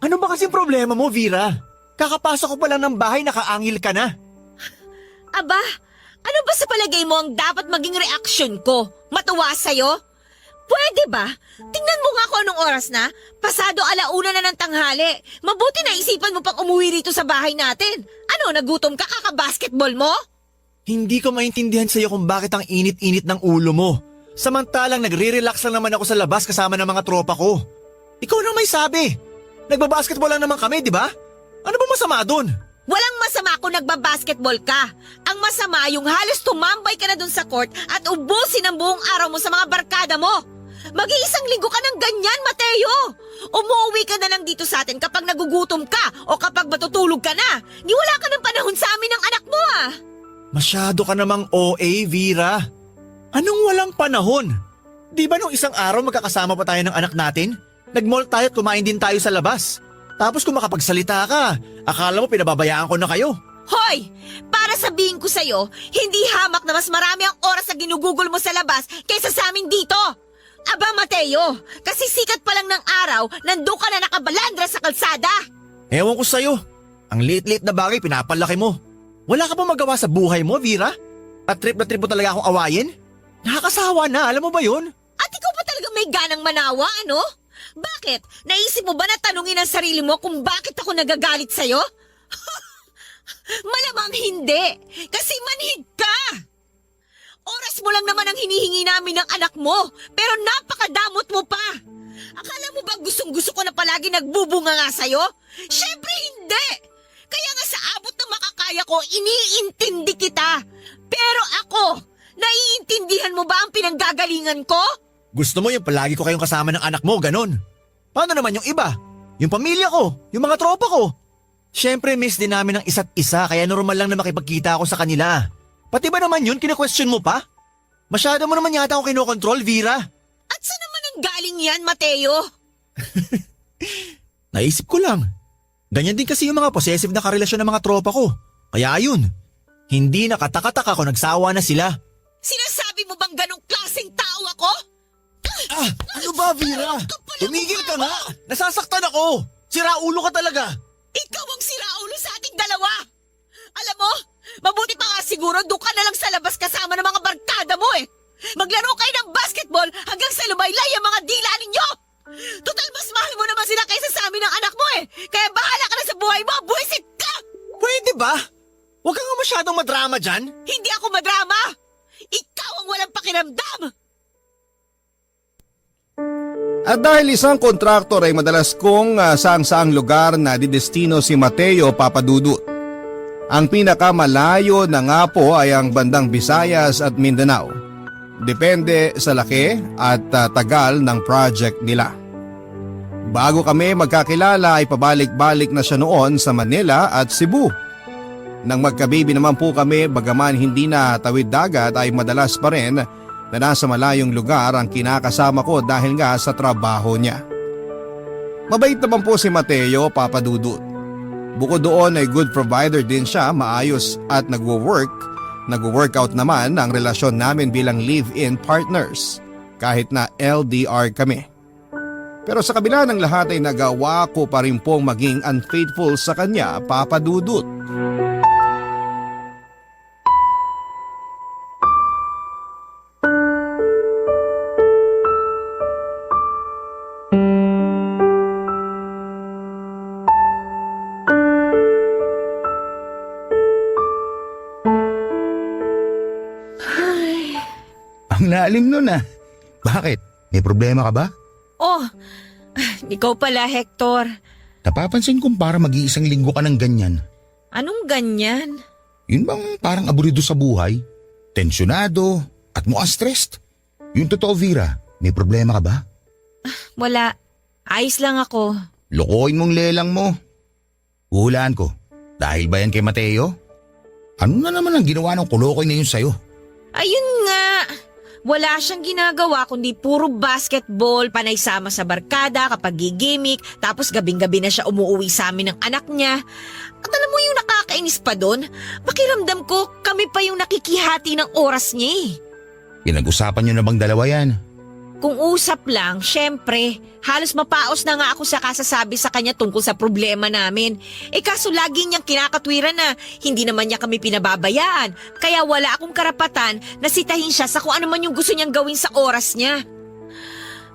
Ano ba kasing problema mo, Vera? Kakapasok ko pa lang ng bahay, nakaangil ka na. Aba, ano ba sa palagay mo ang dapat maging reaksyon ko? Matuwa sa'yo? Pwede ba? Tingnan mo nga kung anong oras na. Pasado 1:00 na ng tanghali. Mabuti na isipan mo pang umuwi rito sa bahay natin. Ano, nagutom ka kaka-basketball mo? Hindi ko maintindihan sa'yo kung bakit ang init-init ng ulo mo. Samantalang nagre-relax lang naman ako sa labas kasama ng mga tropa ko. Ikaw na may sabi. Nagbabasketball lang naman kami, di ba? Ano ba masama dun? masama kung nagbabasketball ka. Ang masama yung halos tumambay ka na dun sa court at ubusin ang buong araw mo sa mga barkada mo. Mag-iisang linggo ka ng ganyan, Mateo. Umuwi ka na lang dito sa atin kapag nagugutom ka o kapag matutulog ka na. Di wala ka ng panahon sa amin ng anak mo ah. Masyado ka namang OA, Vera. Anong walang panahon? Di ba nung isang araw magkakasama pa tayo ng anak natin? Nag-mall tayo at kumain din tayo sa labas. Tapos kung makapagsalita ka, akala mo pinababayaan ko na kayo. Hoy! Para sabihin ko sa'yo, hindi hamak na mas marami ang oras na ginugugol mo sa labas kaysa sa amin dito. Aba Mateo, kasi sikat pa lang ng araw, nandun ka na nakabalandra sa kalsada. Ewan ko sa'yo. Ang liit-liit na bagay pinapalaki mo. Wala ka ba magawa sa buhay mo, Vera? At trip na trip mo talaga akong awayin? Nakakasawa na, alam mo ba yun? At ikaw ba talaga may ganang manawa, ano? Bakit? Naisip mo ba na tanungin ang sarili mo kung bakit ako nagagalit sa'yo? Malamang hindi, kasi manhid ka! Oras mo lang naman ang hinihingi namin ng anak mo, pero napakadamot mo pa! Akala mo ba gustong-gusto ko na palagi nagbubunga nga sa'yo? Siyempre hindi! Kaya nga sa abot ng makakaya ko, iniintindi kita! Pero ako, naiintindihan mo ba ang pinanggagalingan ko? Gusto mo yung palagi ko kayong kasama ng anak mo, ganon. Paano naman yung iba? Yung pamilya ko, yung mga tropa ko. Siyempre miss din namin ang isa't isa kaya normal lang na makipagkita ako sa kanila. Pati ba naman yun, kine-question mo pa? Masyado mo naman yata ako kinokontrol, Vera. At saan naman ang galing yan, Mateo? Naisip ko lang. Ganyan din kasi yung mga possessive na karelasyon ng mga tropa ko. Kaya ayun, hindi nakataka-taka kung nagsawa na sila. Sinasabi mo bang ganong klaseng tao ako? Ah, ano ba, Vera? Tumigil ka nga! Nasasaktan ako! Siraulo ka talaga! Ikaw ang siraulo sa ating dalawa! Alam mo, mabuti pa nga siguro doon ka na lang sa labas kasama ng mga barkada mo eh! Maglaro kayo ng basketball hanggang sa lumaylay ang mga dila ninyo! Total mas mahal mo naman sila kaysa sa amin ng anak mo eh! Kaya bahala ka na sa buhay mo! Buwisit ka! Pwede ba? Huwag ka nga masyadong madrama dyan. Hindi ako madrama! Ikaw ang walang pakiramdam! At dahil isang kontraktor ay madalas kong saang-saang lugar na didestino si Mateo Papadudut. Ang pinakamalayo na nga po ay ang bandang Visayas at Mindanao. Depende sa laki at tagal ng project nila. Bago kami magkakilala ay pabalik-balik na siya noon sa Manila at Cebu. Nang magkababy naman po kami bagaman hindi na tawid dagat ay madalas pa rin na nasa malayong lugar ang kinakasama ko dahil nga sa trabaho niya. Mabait naman po si Mateo Papadudut. Bukod doon ay good provider din siya, maayos at nagwo-workout naman ang relasyon namin bilang live-in partners kahit na LDR kami. Pero sa kabila ng lahat ay nagawa ko pa rin pong maging unfaithful sa kanya, Papadudut. Ang lalim nun ah. Bakit? May problema ka ba? Oh, ikaw pala Hector. Napapansin kong para mag-iisang linggo ka ng ganyan. Anong ganyan? Yun bang parang aburido sa buhay? Tensyonado at mukhang stressed? Yung totoo, Vera, may problema ka ba? Wala. Ayos lang ako. Lokohin mong lelang mo. Huhulaan ko. Dahil ba yan kay Mateo? Ano na naman ang ginawa ng kulokoy na yun sa'yo? Ayun nga. Wala siyang ginagawa kundi puro basketball, panay sama sa barkada kapag gigimik, tapos gabing-gabi na siya umuwi sa amin ng anak niya. At alam mo yung nakakainis pa doon? Pakiramdam ko kami pa yung nakikihati ng oras niya eh. Pinag-usapan niyo na bang dalawa yan? Kung usap lang, syempre, halos mapaos na nga ako sa kasasabi sa kanya tungkol sa problema namin. Kaso lagi niyang kinakatwiran na hindi naman niya kami pinababayaan. Kaya wala akong karapatan na sitahin siya sa kung ano man yung gusto niyang gawin sa oras niya.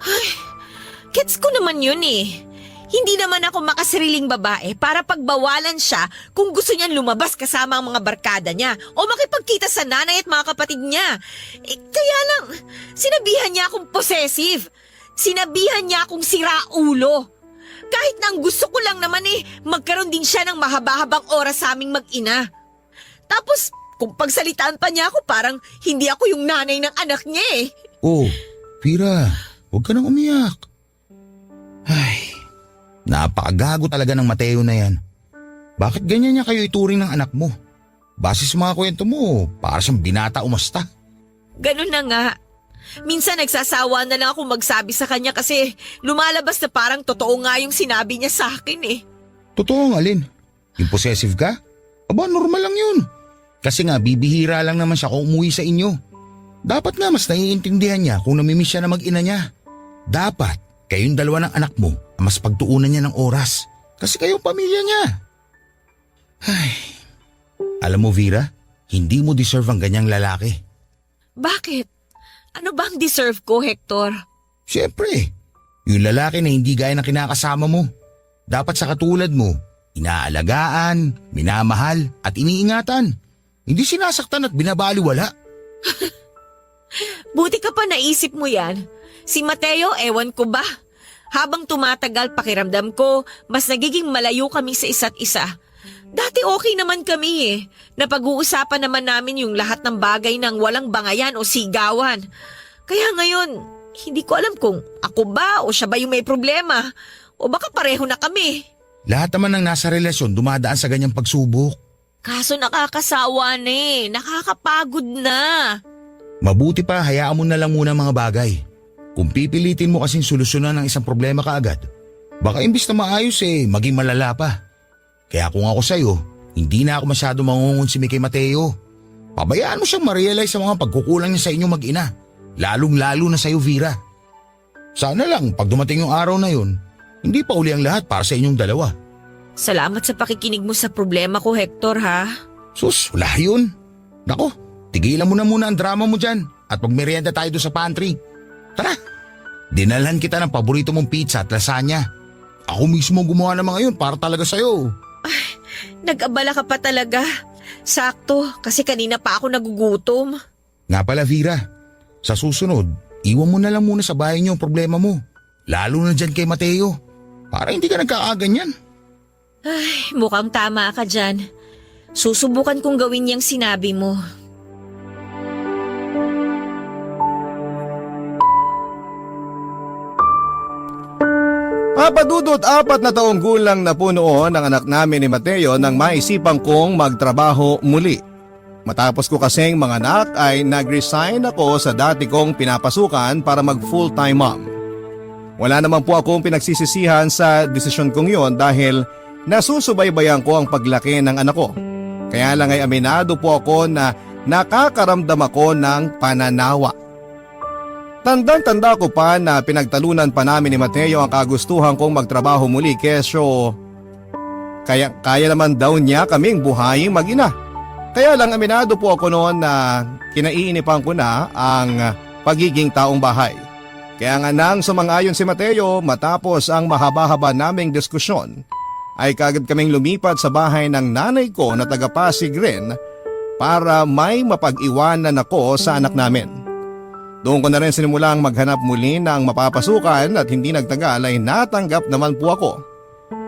Ay, gets ko naman yun eh. Hindi naman ako makasariling babae para pagbawalan siya kung gusto niyang lumabas kasama ang mga barkada niya o makipagkita sa nanay at mga kapatid niya. Kaya lang, sinabihan niya akong possessive. Sinabihan niya akong siraulo. Kahit na ang gusto ko lang naman magkaroon din siya ng mahaba-habang oras sa aming mag-ina. Tapos, kung pagsalitaan pa niya ako, parang hindi ako yung nanay ng anak niya Oh, Vera, huwag ka nang umiyak. Ay, napakagago talaga ng Mateo na yan. Bakit ganyan niya kayo ituring ng anak mo? Base sa mga kwento mo, para siyang binata umasta. Ganun na nga. Minsan nagsasawa na lang ako magsabi sa kanya kasi lumalabas na parang totoo nga yung sinabi niya sa akin Totoo nga, Lin. Yung possessive ka? Aba, normal lang yun. Kasi nga, bibihira lang naman siya kung umuwi sa inyo. Dapat nga mas naiintindihan niya kung namimiss siya na mag-ina niya. Dapat, kayong dalawa ng anak mo, mas pagtuunan niya ng oras. Kasi kayong pamilya niya. Ay, alam mo, Vera, hindi mo deserve ang ganyang lalaki. Bakit? Ano bang deserve ko, Hector? Siyempre, yung lalaki na hindi gaya ng kinakasama mo. Dapat sa katulad mo, inaalagaan, minamahal at iniingatan. Hindi sinasaktan at binabaliwala. Buti ka pa naisip mo yan. Si Mateo, ewan ko ba? Habang tumatagal pakiramdam ko, mas nagiging malayo kami sa isa't isa. Dati okay naman kami Napag-uusapan naman namin yung lahat ng bagay ng walang bangayan o sigawan. Kaya ngayon, hindi ko alam kung ako ba o siya ba yung may problema. O baka pareho na kami. Lahat naman ng nasa relasyon dumadaan sa ganyang pagsubok. Kaso nakakasawa na nakakapagod na. Mabuti pa hayaan mo na lang muna ang mga bagay. Kung pipilitin mo kasing solusyonan ng isang problema kaagad, baka imbis na maayos maging malala pa. Kaya kung ako sa'yo, hindi na ako masyado mangungonsimi kay Mateo. Pabayaan mo siyang ma-realize sa mga pagkukulang niya sa inyong mag-ina. Lalong-lalo na sa'yo, Vera. Sana lang pag dumating yung araw na yun, hindi pa uli ang lahat para sa inyong dalawa. Salamat sa pakikinig mo sa problema ko, Hector, ha? Sus, wala yun. Nako, tigilan mo na muna ang drama mo dyan at magmerienda tayo doon sa pantry. Tara, dinalhan kita ng paborito mong pizza at lasagna. Ako mismo gumawa ng mga yun para talaga sa'yo. Nag-abala ka pa talaga. Sakto, kasi kanina pa ako nagugutom. Nga pala, Vera, sa susunod, iwan mo na lang muna sa bahay niyo ang problema mo. Lalo na dyan kay Mateo, para hindi ka nagkakaganyan. Ay, mukhang tama ka dyan. Susubukan kong gawin yung sinabi mo. Papadudot 4 na taong gulang na po noon ang anak namin ni Mateo nang maisipan kong magtrabaho muli. Matapos ko kasing mga anak ay nag-resign ako sa dati kong pinapasukan para mag full-time mom. Wala naman po akong pinagsisisihan sa desisyon kong yon dahil nasusubaybayan ko ang paglaki ng anak ko. Kaya lang ay aminado po ako na nakakaramdam ako ng pananawa. Tandang-tanda ko pa na pinagtalunan pa namin ni Mateo ang kagustuhan kong magtrabaho muli kesyo kaya naman daw niya kaming buhaying mag-ina. Kaya lang aminado po ako noon na kinaiinipan ko na ang pagiging taong bahay. Kaya nga nang sumang-ayon si Mateo matapos ang mahaba-haba naming diskusyon ay kagad kaming lumipat sa bahay ng nanay ko na taga Pasig rin para may mapag-iwanan ako sa anak namin. Doon ko na rin sinimulang maghanap muli ng mapapasukan at hindi nagtagal ay natanggap naman po ako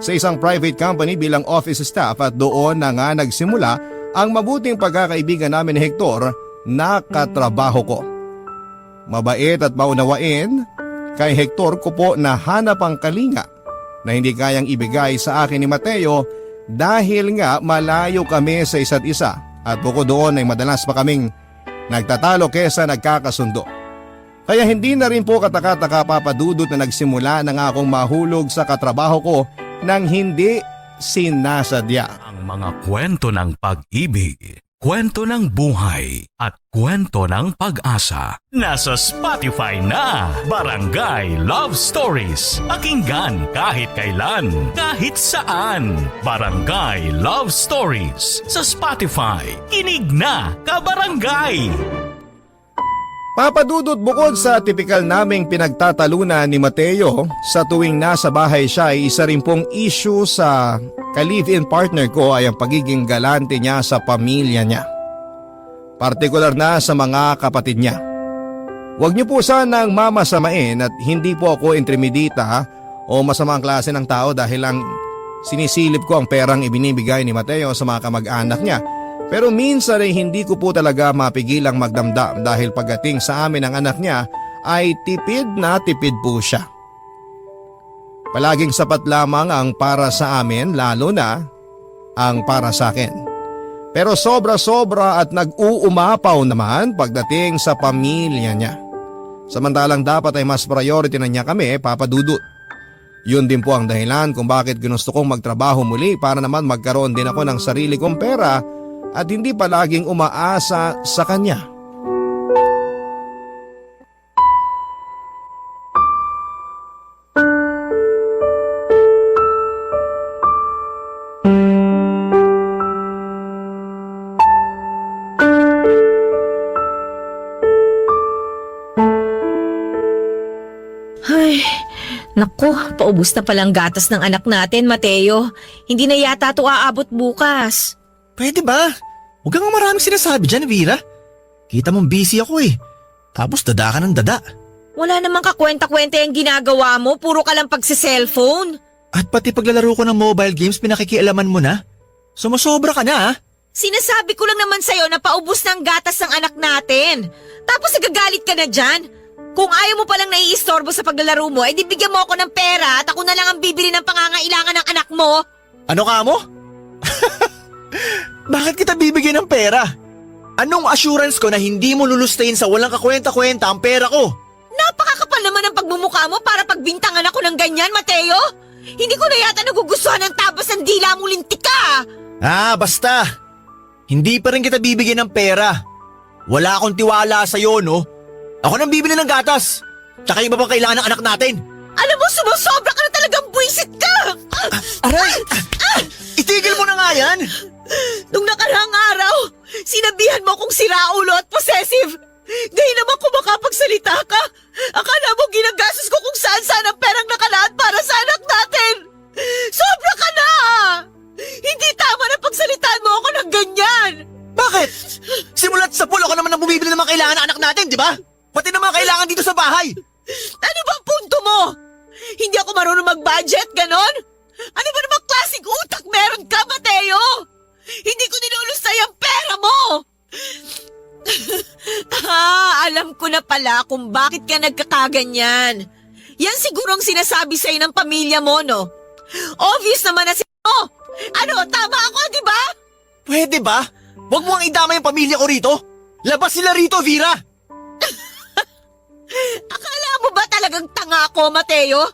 sa isang private company bilang office staff at doon na nga nagsimula ang mabuting pagkakaibigan namin ni Hector na katrabaho ko. Mabait at maunawain, kay Hector ko po nahanap ang kalinga na hindi kayang ibigay sa akin ni Mateo dahil nga malayo kami sa isa't isa at bukod doon ay madalas pa kaming nagtatalo kesa nagkakasundo. Kaya hindi na rin po kataka-taka papadudot na nagsimula na nga akong mahulog sa katrabaho ko nang hindi sinasadya. Ang mga kwento ng pag-ibig, kwento ng buhay at kwento ng pag-asa. Nasa Spotify na, Barangay Love Stories. Pakinggan kahit kailan, kahit saan. Barangay Love Stories sa Spotify. Kinig na, kabarangay! Papadudot bukod sa tipikal naming pinagtatalunan ni Mateo, sa tuwing nasa bahay siya ay isa rin pong issue sa ka-live-in partner ko ay ang pagiging galante niya sa pamilya niya. Partikular na sa mga kapatid niya. Huwag niyo po sanang mamasamain at hindi po ako intremidita o masamang klase ng tao dahil lang sinisilip ko ang perang ibinibigay ni Mateo sa mga kamag-anak niya. Pero minsan ay hindi ko po talaga mapigilang magdamdam dahil pagdating sa amin ng anak niya ay tipid na tipid po siya. Palaging sapat lamang ang para sa amin, lalo na ang para sa akin. Pero sobra-sobra at nag-uumapaw naman pagdating sa pamilya niya. Samantalang dapat ay mas priority na niya kami, Papa Dudut. Yun din po ang dahilan kung bakit ginusto kong magtrabaho muli para naman magkaroon din ako ng sarili kong pera at hindi palaging umaasa sa kanya. Ay, naku, paubos na palang gatas ng anak natin, Mateo. Hindi na yata ito aabot bukas. Pwede ba? Huwag kang maraming sinasabi dyan, Vera. Kita mong busy ako eh. Tapos dada ka ng dada. Wala namang kakwenta-kwenta yung ginagawa mo, puro ka lang pagsi-cellphone. At pati paglalaro ko ng mobile games, pinakikialaman mo na. Sumusobra ka na ah. Sinasabi ko lang naman sa'yo na paubos ng gatas ng anak natin. Tapos nagagalit ka na dyan. Kung ayaw mo palang naiistorbo sa paglalaro mo, edi bigyan mo ako ng pera at ako na lang ang bibili ng pangangailangan ng anak mo. Ano ka mo? Bakit kita bibigyan ng pera? Anong assurance ko na hindi mo lulustayin sa walang kakwenta-kwenta ang pera ko? Napakakapal naman ang pagmumukha mo para pagbintangan ako ng ganyan, Mateo. Hindi ko na yata nagugustuhan ng tabas ng dila mong lintik ka. Ah, basta. Hindi pa rin kita bibigyan ng pera. Wala akong tiwala sa'yo, no? Ako nang bibili ng gatas. Tsaka yung iba pang kailangan ng anak natin. Alam mo, sumusobra ka na talagang buwisit ka. Aray! Itigil mo na nga yan! Nung nakarang araw, sinabihan mo kong siraulo at possessive. Ngayon naman kung makapagsalita ka, akala mo ginagastos ko kung saan-saan ang perang nakalaan para sa anak natin. Sobra ka na! Hindi tama na pagsalitaan mo ako ng ganyan. Bakit? Simulat sa pool ako naman ang bumibili ng mga kailangan ng anak natin, di ba? Pati na mga kailangan dito sa bahay. Ano bang punto mo? Hindi ako marunong mag-budget, ganon? Ano ba namang klaseng utak meron ka, Mateo? Hindi ko nilulustay ang pera mo! Alam ko na pala kung bakit ka nagkakaganyan. Yan siguro ang sinasabi sa'yo ng pamilya mo, no? Obvious naman na oh! Ano, tama ako, di ba? Pwede ba? Huwag mo ang idama yung pamilya ko rito. Labas sila rito, Vera! Akala mo ba talagang tanga ako, Mateo?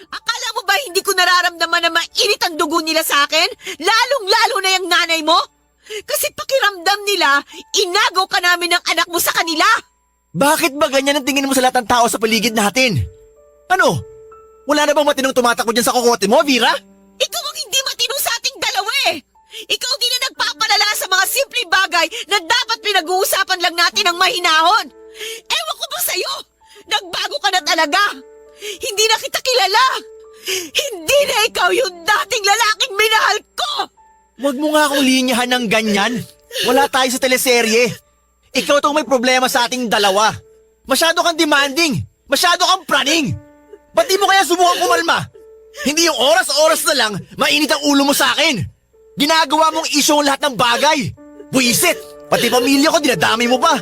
Akala mo ba hindi ko nararamdaman na mainit ang dugo nila sa akin? Lalong-lalo na yung nanay mo? Kasi pakiramdam nila, inagaw ka namin ng anak mo sa kanila. Bakit ba ganyan ang tingin mo sa lahat ng tao sa paligid natin? Ano? Wala na bang matinong tumatakbo dyan sa kokote mo, Vera? Ikaw ang hindi matino sa ating dalawa eh. Ikaw din na nagpapalala sa mga simpleng bagay na dapat pinag-uusapan lang natin ng mahinahon. Ewan ko ba sa'yo? Nagbago ka na talaga. Hindi na kita kilala. Hindi na ikaw yung dating lalaking minahal ko. Huwag mo nga akong linyahan ng ganyan. Wala tayo sa teleserye. Ikaw tong may problema sa ating dalawa. Masyado kang demanding. Masyado kang praning. Ba't di mo kaya subukan kumalma? Hindi yung oras-oras na lang, mainit ang ulo mo sa akin. Ginagawa mong issue ang lahat ng bagay. Buisit! Pati pamilya ko, dinadami mo pa.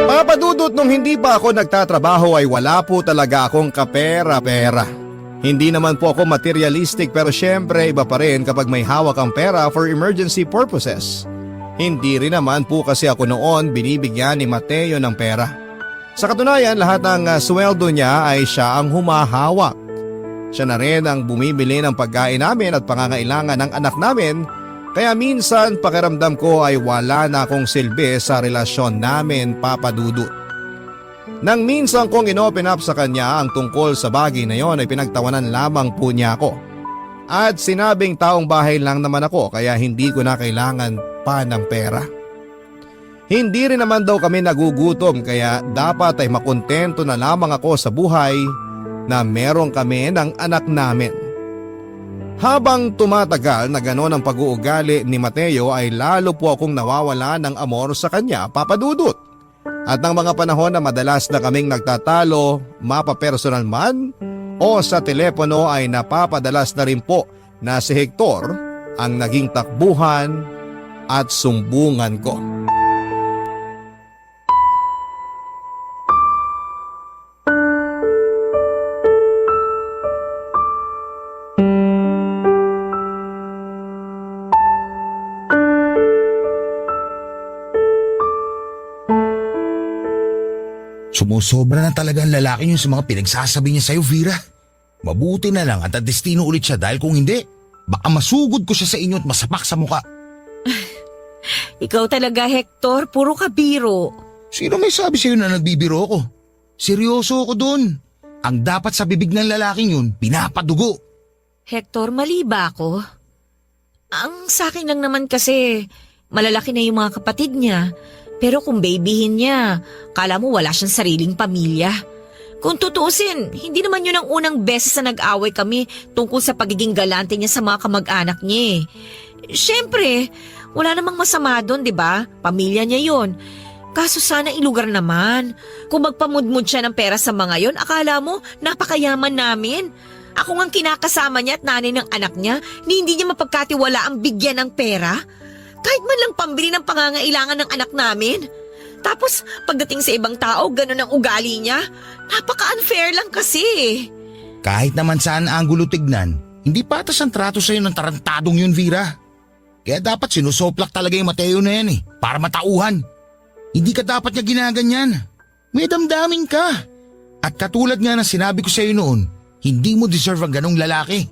Papa Dudut, nung hindi pa ako nagtatrabaho ay wala po talaga akong kapera-pera. Hindi naman po ako materialistic pero syempre iba pa rin kapag may hawak ang pera for emergency purposes. Hindi rin naman po kasi ako noon binibigyan ni Mateo ng pera. Sa katunayan, lahat ng sweldo niya ay siya ang humahawak. Siya na rin ang bumibili ng pagkain namin at pangangailangan ng anak namin, kaya minsan pakiramdam ko ay wala na akong silbi sa relasyon namin, Papa Dudut. Nang minsan kong inopen up sa kanya ang tungkol sa bagay na yon ay pinagtawanan lamang po niya ako. At sinabing taong bahay lang naman ako kaya hindi ko na kailangan pa ng pera. Hindi rin naman daw kami nagugutom kaya dapat ay makontento na lamang ako sa buhay na meron kami ng anak namin. Habang tumatagal na gano'n ang pag-uugali ni Mateo ay lalo po akong nawawala ng amor sa kanya, Papa Dudut. At ng mga panahon na madalas na kaming nagtatalo, mapapersonal man o sa telepono ay napapadalas na rin po na si Hector ang naging takbuhan at sumbungan ko. Sumusobra na talaga ang lalaki niyo sa mga pinagsasabi niya sa'yo, Vera. Mabuti na lang at destino ulit siya dahil kung hindi, baka masugod ko siya sa inyo at masapak sa muka. Ikaw talaga, Hector. Puro ka biro. Sino may sabi sa'yo na nagbibiro ko? Seryoso ako dun. Ang dapat sa bibig ng lalaking yun, pinapadugo. Hector, mali ba ako? Ang sa akin lang naman kasi, malalaki na yung mga kapatid niya. Pero kung babyhin niya, kala mo wala siyang sariling pamilya. Kung tutuusin, hindi naman yun ang unang beses na nag-away kami tungkol sa pagiging galante niya sa mga kamag-anak niya. Siyempre, wala namang masama doon, di ba? Pamilya niya yun. Kaso sana ilugar naman. Kung magpamudmud siya ng pera sa mga yon, akala mo napakayaman namin. Ako ngang kinakasama niya at nanay ng anak niya, hindi niya mapagkatiwala ang bigyan ng pera. Kahit man lang pambili ng pangangailangan ng anak namin. Tapos pagdating sa ibang tao, ganun ang ugali niya. Napaka-unfair lang kasi. Kahit naman saan anggulo tignan, hindi patas ang trato sa'yo ng tarantadong yun, Vera. Kaya dapat sinusoplak talaga yung Mateo na yan para matauhan. Hindi ka dapat niya ginaganyan. May damdamin ka. At katulad nga ng sinabi ko sa'yo noon, hindi mo deserve ang ganong lalaki.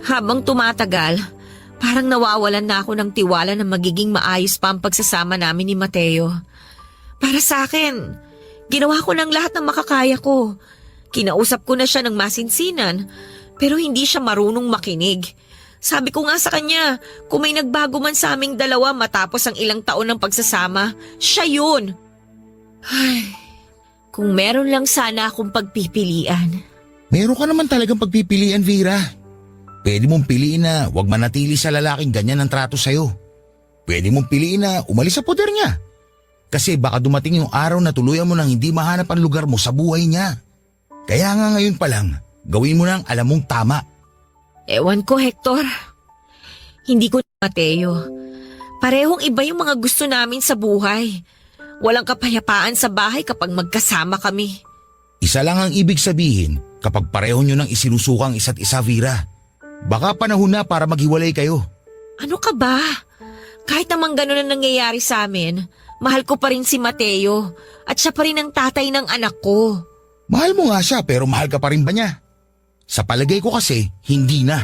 Habang tumatagal, parang nawawalan na ako ng tiwala na magiging maayos pa ang pagsasama namin ni Mateo. Para sa akin, ginawa ko ng lahat ng makakaya ko. Kinausap ko na siya ng masinsinan, pero hindi siya marunong makinig. Sabi ko nga sa kanya, kung may nagbago man sa aming dalawa matapos ang ilang taon ng pagsasama, siya yun. Ay, kung meron lang sana akong pagpipilian. Meron ka naman talagang pagpipilian, Vera. Pwede mong piliin na huwag manatili sa lalaking ganyan ang trato sa'yo. Pwede mong piliin na umalis sa poder niya. Kasi baka dumating yung araw na tuluyan mo nang hindi mahanap ang lugar mo sa buhay niya. Kaya nga ngayon pa lang, gawin mo nang alam mong tama. Ewan ko, Hector. Hindi ko na Mateo. Parehong iba yung mga gusto namin sa buhay. Walang kapayapaan sa bahay kapag magkasama kami. Isa lang ang ibig sabihin kapag pareho nyo nang isinusukang isa't isa, Vera. Baka panahon na para maghiwalay kayo. Ano ka ba? Kahit namang gano'n ang nangyayari sa amin, mahal ko pa rin si Mateo at siya pa rin ang tatay ng anak ko. Mahal mo nga siya pero mahal ka pa rin ba niya? Sa palagay ko kasi, hindi na.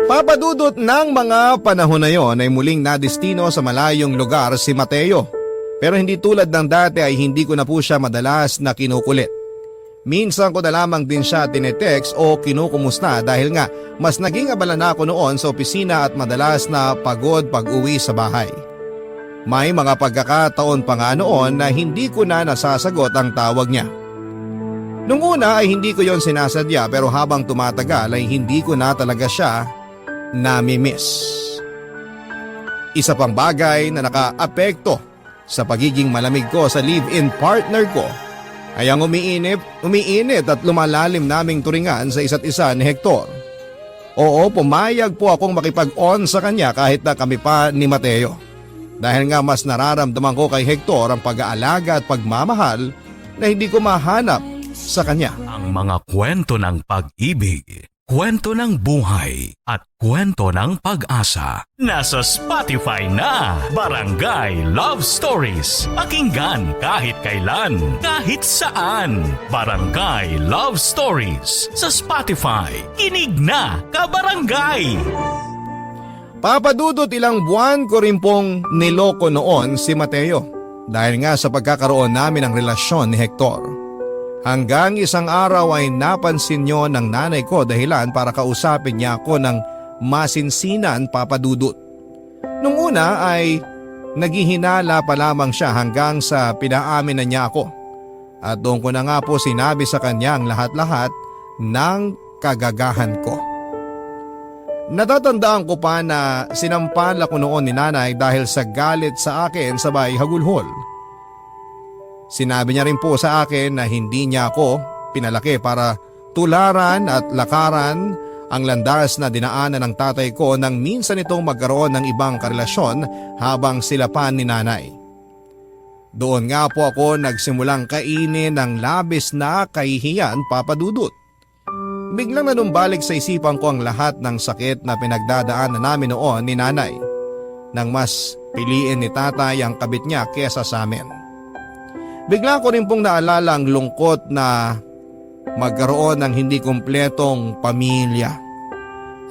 Papadudot ng mga panahon na yon ay muling nadestino sa malayong lugar si Mateo. Pero hindi tulad ng dati ay hindi ko na po siya madalas na kinukulit. Minsan ko na lamang din siya tinetext o kinukumusta dahil nga mas naging abala na ako noon sa opisina at madalas na pagod pag-uwi sa bahay. May mga pagkakataon pa nga noon na hindi ko na nasasagot ang tawag niya. Nung una ay hindi ko yon sinasadya pero habang tumatagal ay hindi ko na talaga siya nami-miss. Isa pang bagay na naka-apekto sa pagiging malamig ko sa live-in partner ko ay ang umiinit at lumalalim naming turingan sa isa't isa ni Hector. Oo, pumayag po akong makipag-on sa kanya kahit na kami pa ni Mateo. Dahil nga mas nararamdaman ko kay Hector ang pag-aalaga at pagmamahal na hindi ko mahanap sa kanya. Ang mga kwento ng pag-ibig, kwento ng buhay at kwento ng pag-asa. Nasa Spotify na, Barangay Love Stories. Pakinggan kahit kailan, kahit saan. Barangay Love Stories sa Spotify. Kinig na, kabarangay! Papadudot ilang buwan ko rin pong niloko noon si Mateo dahil nga sa pagkakaroon namin ng relasyon ni Hector. Hanggang isang araw ay napansin niyo ng nanay ko dahilan para kausapin niya ako ng masinsinan, Papadudot. Nung una ay naghihinala pa lamang siya hanggang sa pinaamin na niya ako. At doon ko na nga po sinabi sa kanya ang lahat-lahat ng kagagahan ko. Natatandaan ko pa na sinampal ako noon ni nanay dahil sa galit sa akin sa bahay hagulhol. Sinabi niya rin po sa akin na hindi niya ako pinalaki para tularan at lakaran ang landas na dinaanan ng tatay ko nang minsan itong magkaroon ng ibang karelasyon habang sila pa ni nanay. Doon nga po ako nagsimulang kainin ng labis na kahihiyan, Papa Dudut. Biglang nanumbalik sa isipan ko ang lahat ng sakit na pinagdadaanan namin noon ni nanay, nang mas piliin ni tatay ang kabit niya kesa sa amin. Bigla ko rin pong naalala ang lungkot na magkaroon ng hindi kumpletong pamilya.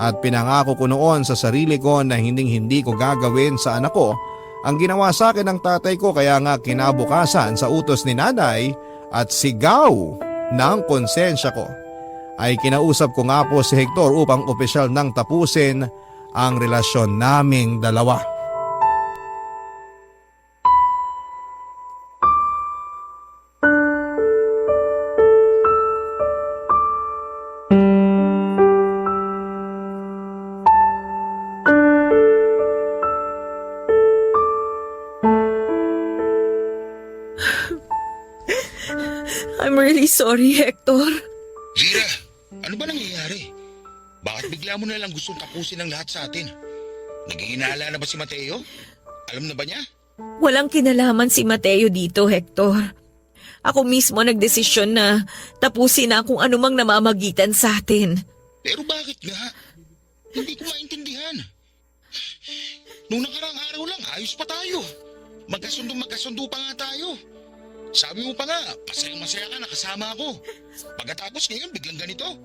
At pinangako ko noon sa sarili ko na hindi ko gagawin sa anak ko ang ginawa sa akin ng tatay ko, kaya nga kinabukasan sa utos ni nanay at sigaw ng konsensya ko ay kinausap ko nga po si Hector upang opisyal nang tapusin ang relasyon naming dalawa. I'm really sorry, Hector. Zira, ano ba nangyayari? Bakit bigla mo na lang gustong tapusin ang lahat sa atin? Naghihinala na ba si Mateo? Alam na ba niya? Walang kinalaman si Mateo dito, Hector. Ako mismo nagdesisyon na tapusin na kung anumang namamagitan sa atin. Pero bakit nga? Hindi ko maintindihan. Nung nakarang araw lang, ayos pa tayo. Magkasundo pa nga tayo. Sabi mo pa nga, masaya ka na kasama ako. Pagkatapos ngayon, biglang ganito.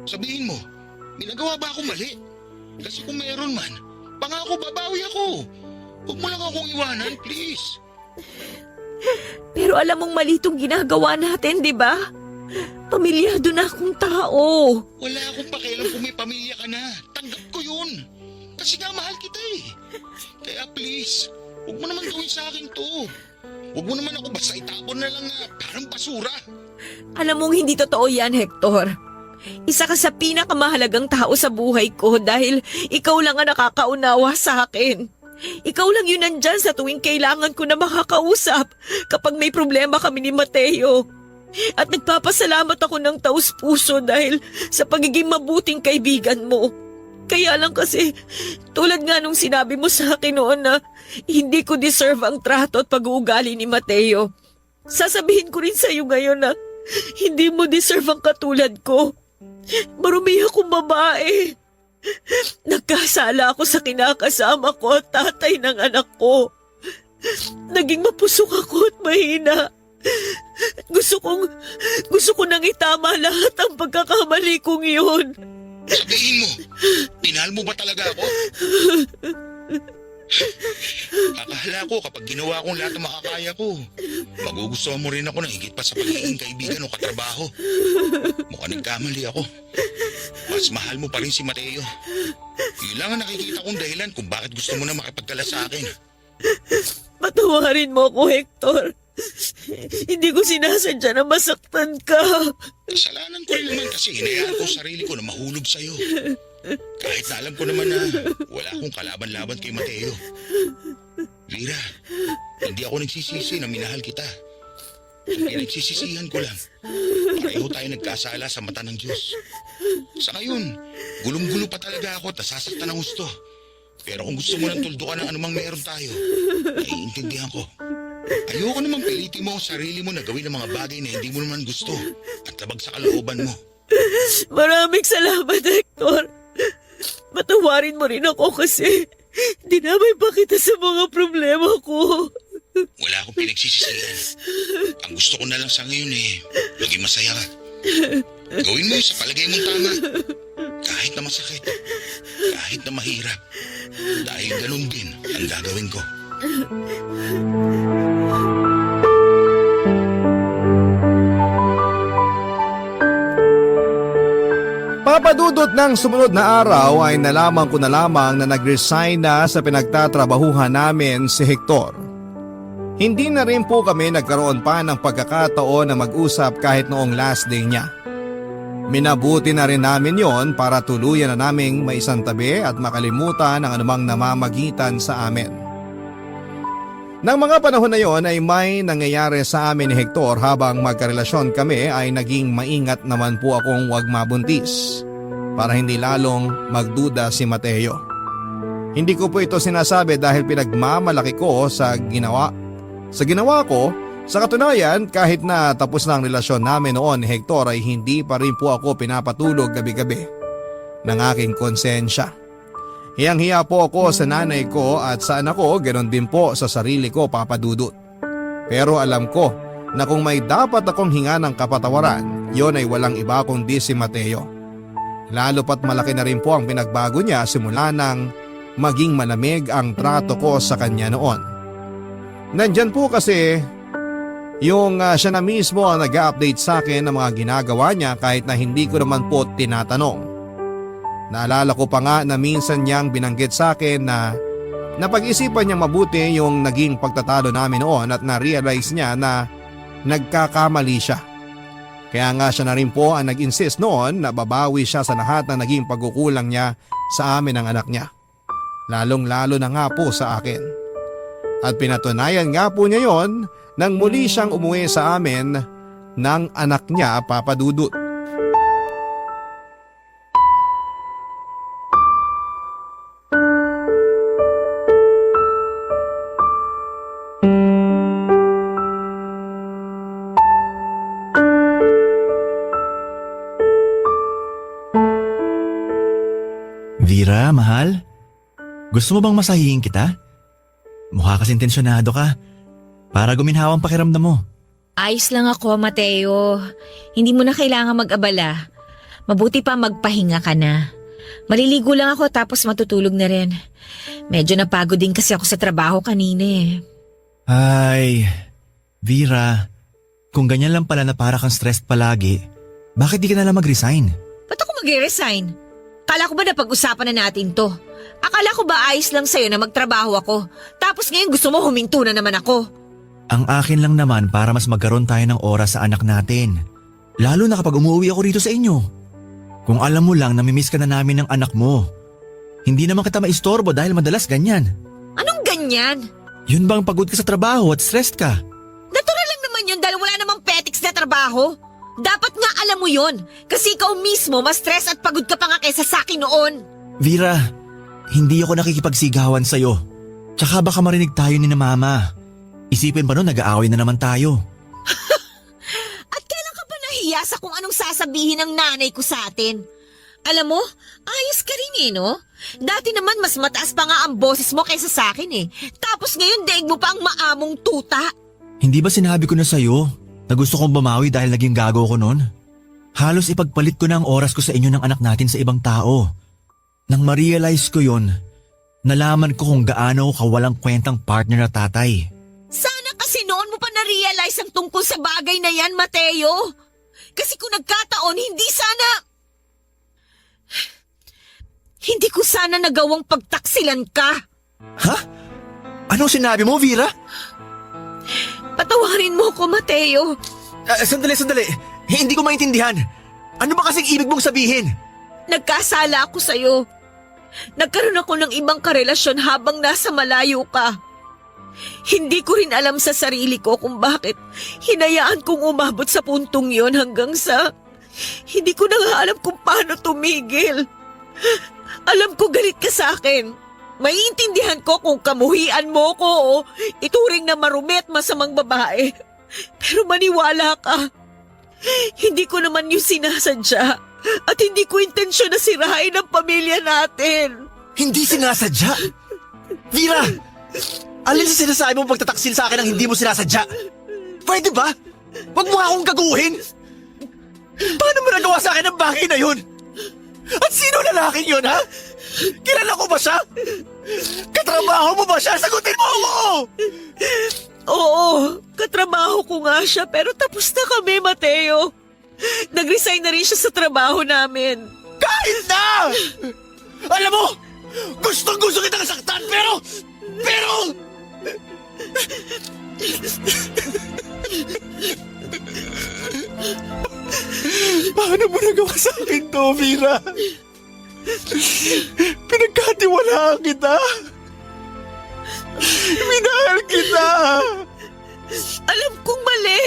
Sabihin mo, may nagawa ba ako mali? Kasi kung mayroon man, pangako babawi ako. Huwag mo lang akong iwanan, please. Pero alam mong mali itong ginagawa natin, di ba? Pamilyado na akong tao. Wala akong pakialam kung may pamilya ka na. Tanggap ko yun. Kasi nga mahal kita eh. Kaya please, huwag mo naman gawin sa akin to. Huwag mo naman ako basta itapon na lang na parang basura. Alam mong hindi totoo yan, Hector. Isa ka sa pinakamahalagang tao sa buhay ko dahil ikaw lang ang nakakaunawa sa akin. Ikaw lang yun nandyan sa tuwing kailangan ko na makakausap kapag may problema kami ni Mateo. At nagpapasalamat ako ng taus-puso dahil sa pagiging mabuting kaibigan mo. Kaya lang kasi, tulad nga nung sinabi mo sa akin noon na hindi ko deserve ang trato at pag-uugali ni Mateo. Sasabihin ko rin sa iyo ngayon na hindi mo deserve ang katulad ko. Marumi akong babae. Nagkasala ako sa kinakasama ko at tatay ng anak ko. Naging mapusok ako at mahina. Gusto ko nang itama lahat ang pagkakamali kong iyon. Sabihin mo, tinahal mo ba talaga ako? Akala ko kapag ginawa kong lahat ng makakaya ko, magugustuhan mo rin ako ng higit pa sa pagiging kaibigan o katrabaho. Mukhang nagkamali ako. Mas mahal mo pa rin si Mateo. Yun lang ang nakikita kong dahilan kung bakit gusto mo na makipagkala sa akin. Patawarin mo ako, Hector. Hindi ko sinasadya na masaktan ka. Kasalanan ko rin naman kasi hinayaan ko sarili ko na mahulog sa'yo. Kahit na alam ko naman na wala akong kalaban-laban kay Mateo. Lira, hindi ako nagsisisi na minahal kita. Ang pinagsisisihan ko lang, pareho tayo nagkasala sa mata ng Diyos. Sa ngayon, gulong-gulo pa talaga ako at nasasaktan ng gusto. Pero kung gusto mo nang tuldukan ng anumang meron tayo, naiintindihan ko. Ayoko naman pilitin mo ang sarili mo na gawin ang mga bagay na hindi mo naman gusto at labag sa kalooban mo. Maraming salamat, Hector. Patawarin mo rin ako kasi dinamay pa kita sa mga problema ko. Wala akong pinagsisisihan. Ang gusto ko na lang sa ngayon maging masaya ka. Gawin mo sa palagay mong tama. Kahit na masakit, kahit na mahirap. Dahil ganun din ang gagawin ko. Papadudot ng sumunod na araw ay nalaman ko na lamang na nag-resign na sa pinagtatrabahuhan namin si Hector. Hindi na rin po kami nagkaroon pa ng pagkakataon na mag-usap kahit noong last day niya. Minabuti na rin namin yon para tuluyan na naming maisantabi at makalimutan ang anumang namamagitan sa amin. Nang mga panahon na yon ay may nangyayari sa amin ni Hector habang magkarelasyon kami ay naging maingat naman po akong huwag mabuntis para hindi lalong magduda si Mateo. Hindi ko po ito sinasabi dahil pinagmamalaki ko sa ginawa ko. Sa katunayan, kahit na tapos na ang relasyon namin noon ni Hector ay hindi pa rin po ako pinapatulog gabi-gabi ng aking konsensya. Hiyang-hiya po ako sa nanay ko at sa anak ko, ganoon din po sa sarili ko, Papa Dudut. Pero alam ko na kung may dapat akong hinga ng kapatawaran, yon ay walang iba kundi si Mateo. Lalo pat malaki na rin po ang pinagbago niya simula nang maging malamig ang trato ko sa kanya noon. Nandyan po kasi yung siya na mismo ang nag-update sa akin ng mga ginagawa niya kahit na hindi ko naman po tinatanong. Naalala ko pa nga na minsan niyang binanggit sa akin na napag-isipan niyang mabuti yung naging pagtatalo namin noon at na-realize niya na nagkakamali siya. Kaya nga siya na rin po ang nag-insist noon na babawi siya sa lahat ng naging pagkukulang niya sa amin ng anak niya. Lalong-lalo na nga po sa akin. At pinatunayan nga po niya yon nang muli siyang umuwi sa amin ng anak niya, Papa Dudut. Vera, mahal? Gusto mo bang masahihin kita? Mukha kasing tensyonado ka. Para guminhawa ang pakiramdam mo. Ayos lang ako, Mateo. Hindi mo na kailangan mag-abala. Mabuti pa magpahinga ka na. Maliligo lang ako tapos matutulog na rin. Medyo napagod din kasi ako sa trabaho kanina eh. Ay, Vera, kung ganyan lang pala na para kang stressed palagi, bakit di ka na lang mag-resign? Ba't ako mag-resign? Akala ko ba napag-usapan na natin to? Akala ko ba ayos lang sa'yo na magtrabaho ako? Tapos ngayon gusto mo huminto na naman ako? Ang akin lang naman para mas magkaroon tayo ng oras sa anak natin. Lalo na kapag umuwi ako rito sa inyo. Kung alam mo lang namimiss ka na namin ng anak mo. Hindi naman kita maistorbo dahil madalas ganyan. Anong ganyan? Yun bang pagod ka sa trabaho at stressed ka? Natural lang naman yun dahil wala namang petics na trabaho. Dapat nga alam mo yun. Kasi ikaw mismo mas stress at pagod ka pa nga kaysa sa akin noon. Vera, hindi ako nakikipagsigawan sa'yo. Tsaka baka marinig tayo ni na mama. Isipin pa nun nag-aaway na naman tayo. At kailan ka ba nahiya sa kung anong sasabihin ng nanay ko sa atin? Alam mo, ayos ka rin eh, no? Dati naman mas mataas pa nga ang boses mo kaysa sa akin eh. Tapos ngayon daig mo pa ang maamong tuta. Hindi ba sinabi ko na sa'yo na gusto kong bumawi dahil naging gago ko nun? Halos ipagpalit ko na ang oras ko sa inyo ng anak natin sa ibang tao. Nang ma-realize ko yun, nalaman ko kung gaano ko kawalang kwentang partner na tatay. Sana kasi noon mo pa na-realize ang tungkol sa bagay na yan, Mateo. Kasi kung nagkataon, hindi ko sana nagawang pagtaksilan ka. Ha? Anong sinabi mo, Vera? Patawarin mo ko, Mateo. Sandali. Hindi ko maintindihan. Ano ba kasing ibig mong sabihin? Nagkasala ako sa'yo. Nagkaroon ako ng ibang karelasyon habang nasa malayo ka. Hindi ko rin alam sa sarili ko kung bakit hinayaan kong umabot sa puntong yon hanggang sa hindi ko na nga alam kung paano tumigil. Alam ko galit ka sa akin. Maiintindihan ko kung kamuhian mo ko o ituring na marumi at masamang babae. Pero maniwala ka. Hindi ko naman yung sinasadya at hindi ko intensyon na sirain ang pamilya natin. Hindi sinasadya? Vera! Alin sa sinasabi mong pagtataksil sa akin ang hindi mo sinasadya? Pwede ba? Huwag mo akong gaguhin! Paano mo nagawa sa akin ang bagay na yun? At sino lalaking yun, ha? Kilala ko ba siya? Katrabaho mo ba siya? Sagutin mo ako! Oo, katrabaho ko nga siya pero tapos na kami, Mateo. Nag-resign na rin siya sa trabaho namin. Kahit na! Alam mo, gustong-gusto kitang saktan pero... Paano mo nagawa sa akin to, Vera? Pinagkatiwalaan kita. Minahal kita. Alam kong mali.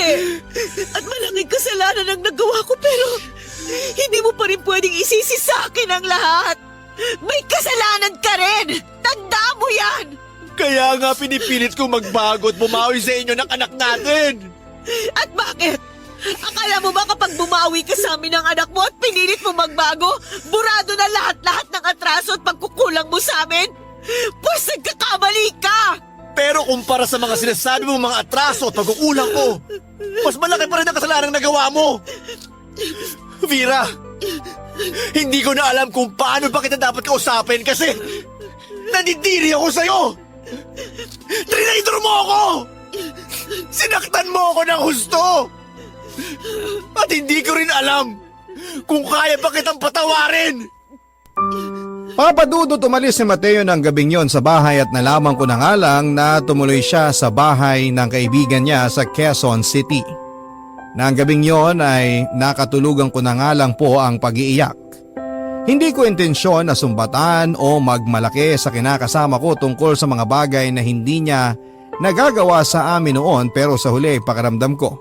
At malaking kasalanan ang nagawa ko pero hindi mo pa rin pwedeng isisi sa akin ang lahat. May kasalanan ka rin. Tandaan mo yan. Kaya nga pinipilit kong magbago at bumawi sa inyo ng anak natin. At bakit? Akala mo ba kapag bumawi ka sa amin ng anak mo at pinilit mo magbago, burado na lahat-lahat ng atraso at pagkukulang mo sa amin? Pues nagkakamali ka! Pero kumpara sa mga sinasabi mong mga atraso at pagkukulang ko, mas malaki pa rin ang kasalanang nagawa mo. Vera, hindi ko na alam kung paano ba kita dapat kausapin kasi nandidiri ako sa'yo. Trinaitor mo ako! Sinaktan mo ako ng husto! At hindi ko rin alam kung kaya pa kitang patawarin! Papadudot umalis si Mateo ng gabing yon sa bahay at nalaman ko na nga lang na tumuloy siya sa bahay ng kaibigan niya sa Quezon City. Nang gabing yon ay nakatulugan ko na nga lang po ang pag-iiyak. Hindi ko intensyon na sumbatan o magmalaki sa kinakasama ko tungkol sa mga bagay na hindi niya nagagawa sa amin noon pero sa huli pakiramdam ko.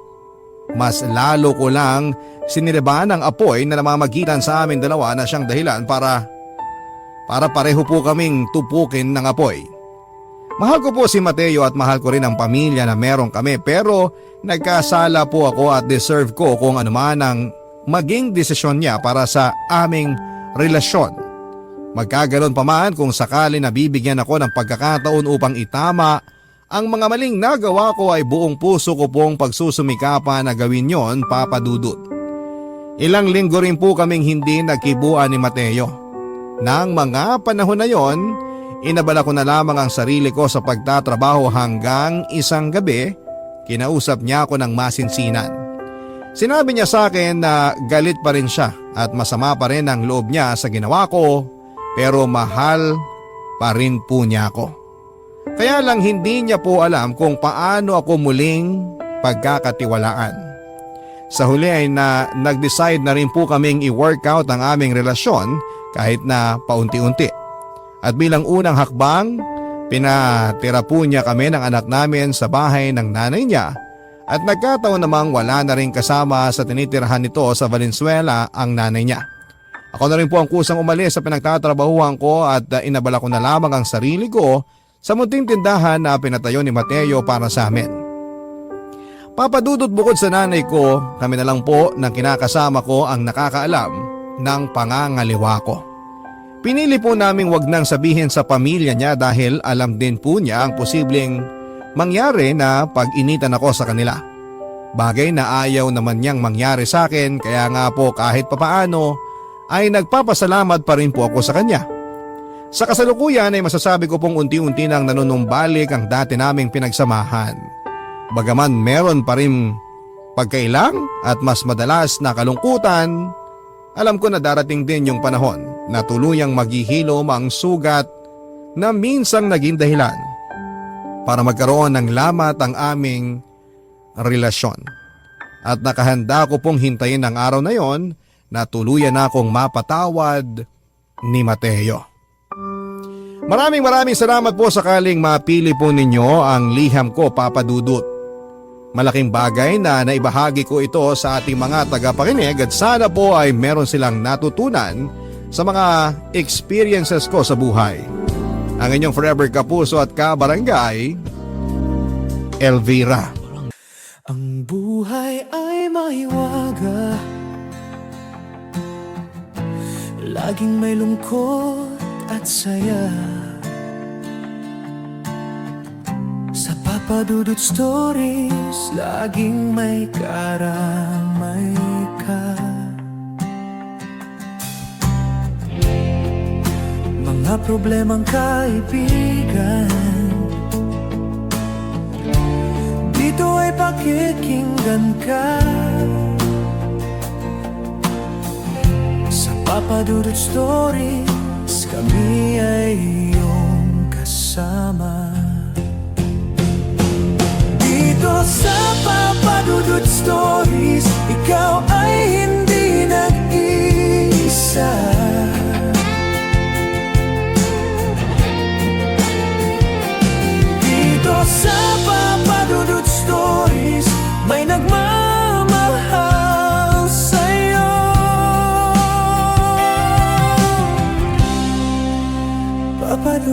Mas lalo ko lang siniriban ang apoy na namamagitan sa amin dalawa na siyang dahilan para pareho po kaming tupukin ng apoy. Mahal ko po si Mateo at mahal ko rin ang pamilya na meron kami pero nagkasala po ako at deserve ko kung anuman ang maging desisyon niya para sa aming relasyon. Magkaganon pa man kung sakali na bibigyan ako ng pagkakataon upang itama ang mga maling nagawa ko ay buong puso ko pong pagsusumikapan na gawin yon, Papa Dudut. Ilang linggo rin po kaming hindi nagkibuan ni Mateo. Nang mga panahon na yon, inabala ko na lamang ang sarili ko sa pagtatrabaho hanggang isang gabi, kinausap niya ako ng masinsinan. Sinabi niya sa akin na galit pa rin siya at masama pa rin ang loob niya sa ginawa ko pero mahal pa rin po niya ako. Kaya lang hindi niya po alam kung paano ako muling pagkakatiwalaan. Sa huli ay nag-decide na rin po kaming i-workout ang aming relasyon kahit na paunti-unti. At bilang unang hakbang, pinatira po niya kami ng anak namin sa bahay ng nanay niya at nagkataon namang wala na rin kasama sa tinitirahan nito sa Valenzuela ang nanay niya. Ako na rin po ang kusang umalis sa pinagtatrabahuhan ko at inabala ko na lamang ang sarili ko sa munting tindahan na pinatayo ni Mateo para sa amin. Papadudot bukod sa nanay ko, kami na lang po ng kinakasama ko ang nakakaalam ng pangangaliwa ko. Pinili po naming wag nang sabihin sa pamilya niya dahil alam din po niya ang posibleng mangyari na pag-initan ako sa kanila. Bagay na ayaw naman niyang mangyari sa akin kaya nga po kahit papaano ay nagpapasalamat pa rin po ako sa kanya. Sa kasalukuyan ay masasabi ko pong unti-unti nang nanunumbalik ang dati naming pinagsamahan. Bagaman meron pa rin pagkailang at mas madalas na kalungkutan, alam ko na darating din yung panahon na tuluyang maghihilom ang sugat na minsang naging dahilan para magkaroon ng lamat ang aming relasyon. At nakahanda ko pong hintayin ang araw na yon na tuluyan na akong mapatawad ni Mateo. Maraming salamat po sakaling mapili po ninyo ang liham ko, Papa Dudut. Malaking bagay na naibahagi ko ito sa ating mga tagapakinig at sana po ay meron silang natutunan sa mga experiences ko sa buhay. Ang inyong forever kapuso at kabarangay, Elvira. Ang buhay ay mahiwaga, laging may lungkot at saya. Sa Papa Dudut Stories, laging may karamay ka. Mga problemang kaibigan, dito ay pakikinggan ka. Sa Papa Dudut Stories, kami ay iyong kasama. Dito sa Papa Dudut Stories, ikaw ay hindi na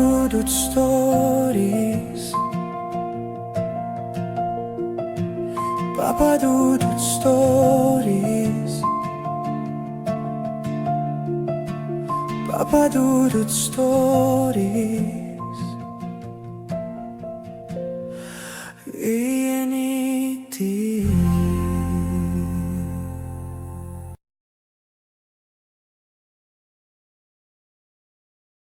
Dudut Stories. Papa Dudut Stories. Papa Dudut Stories.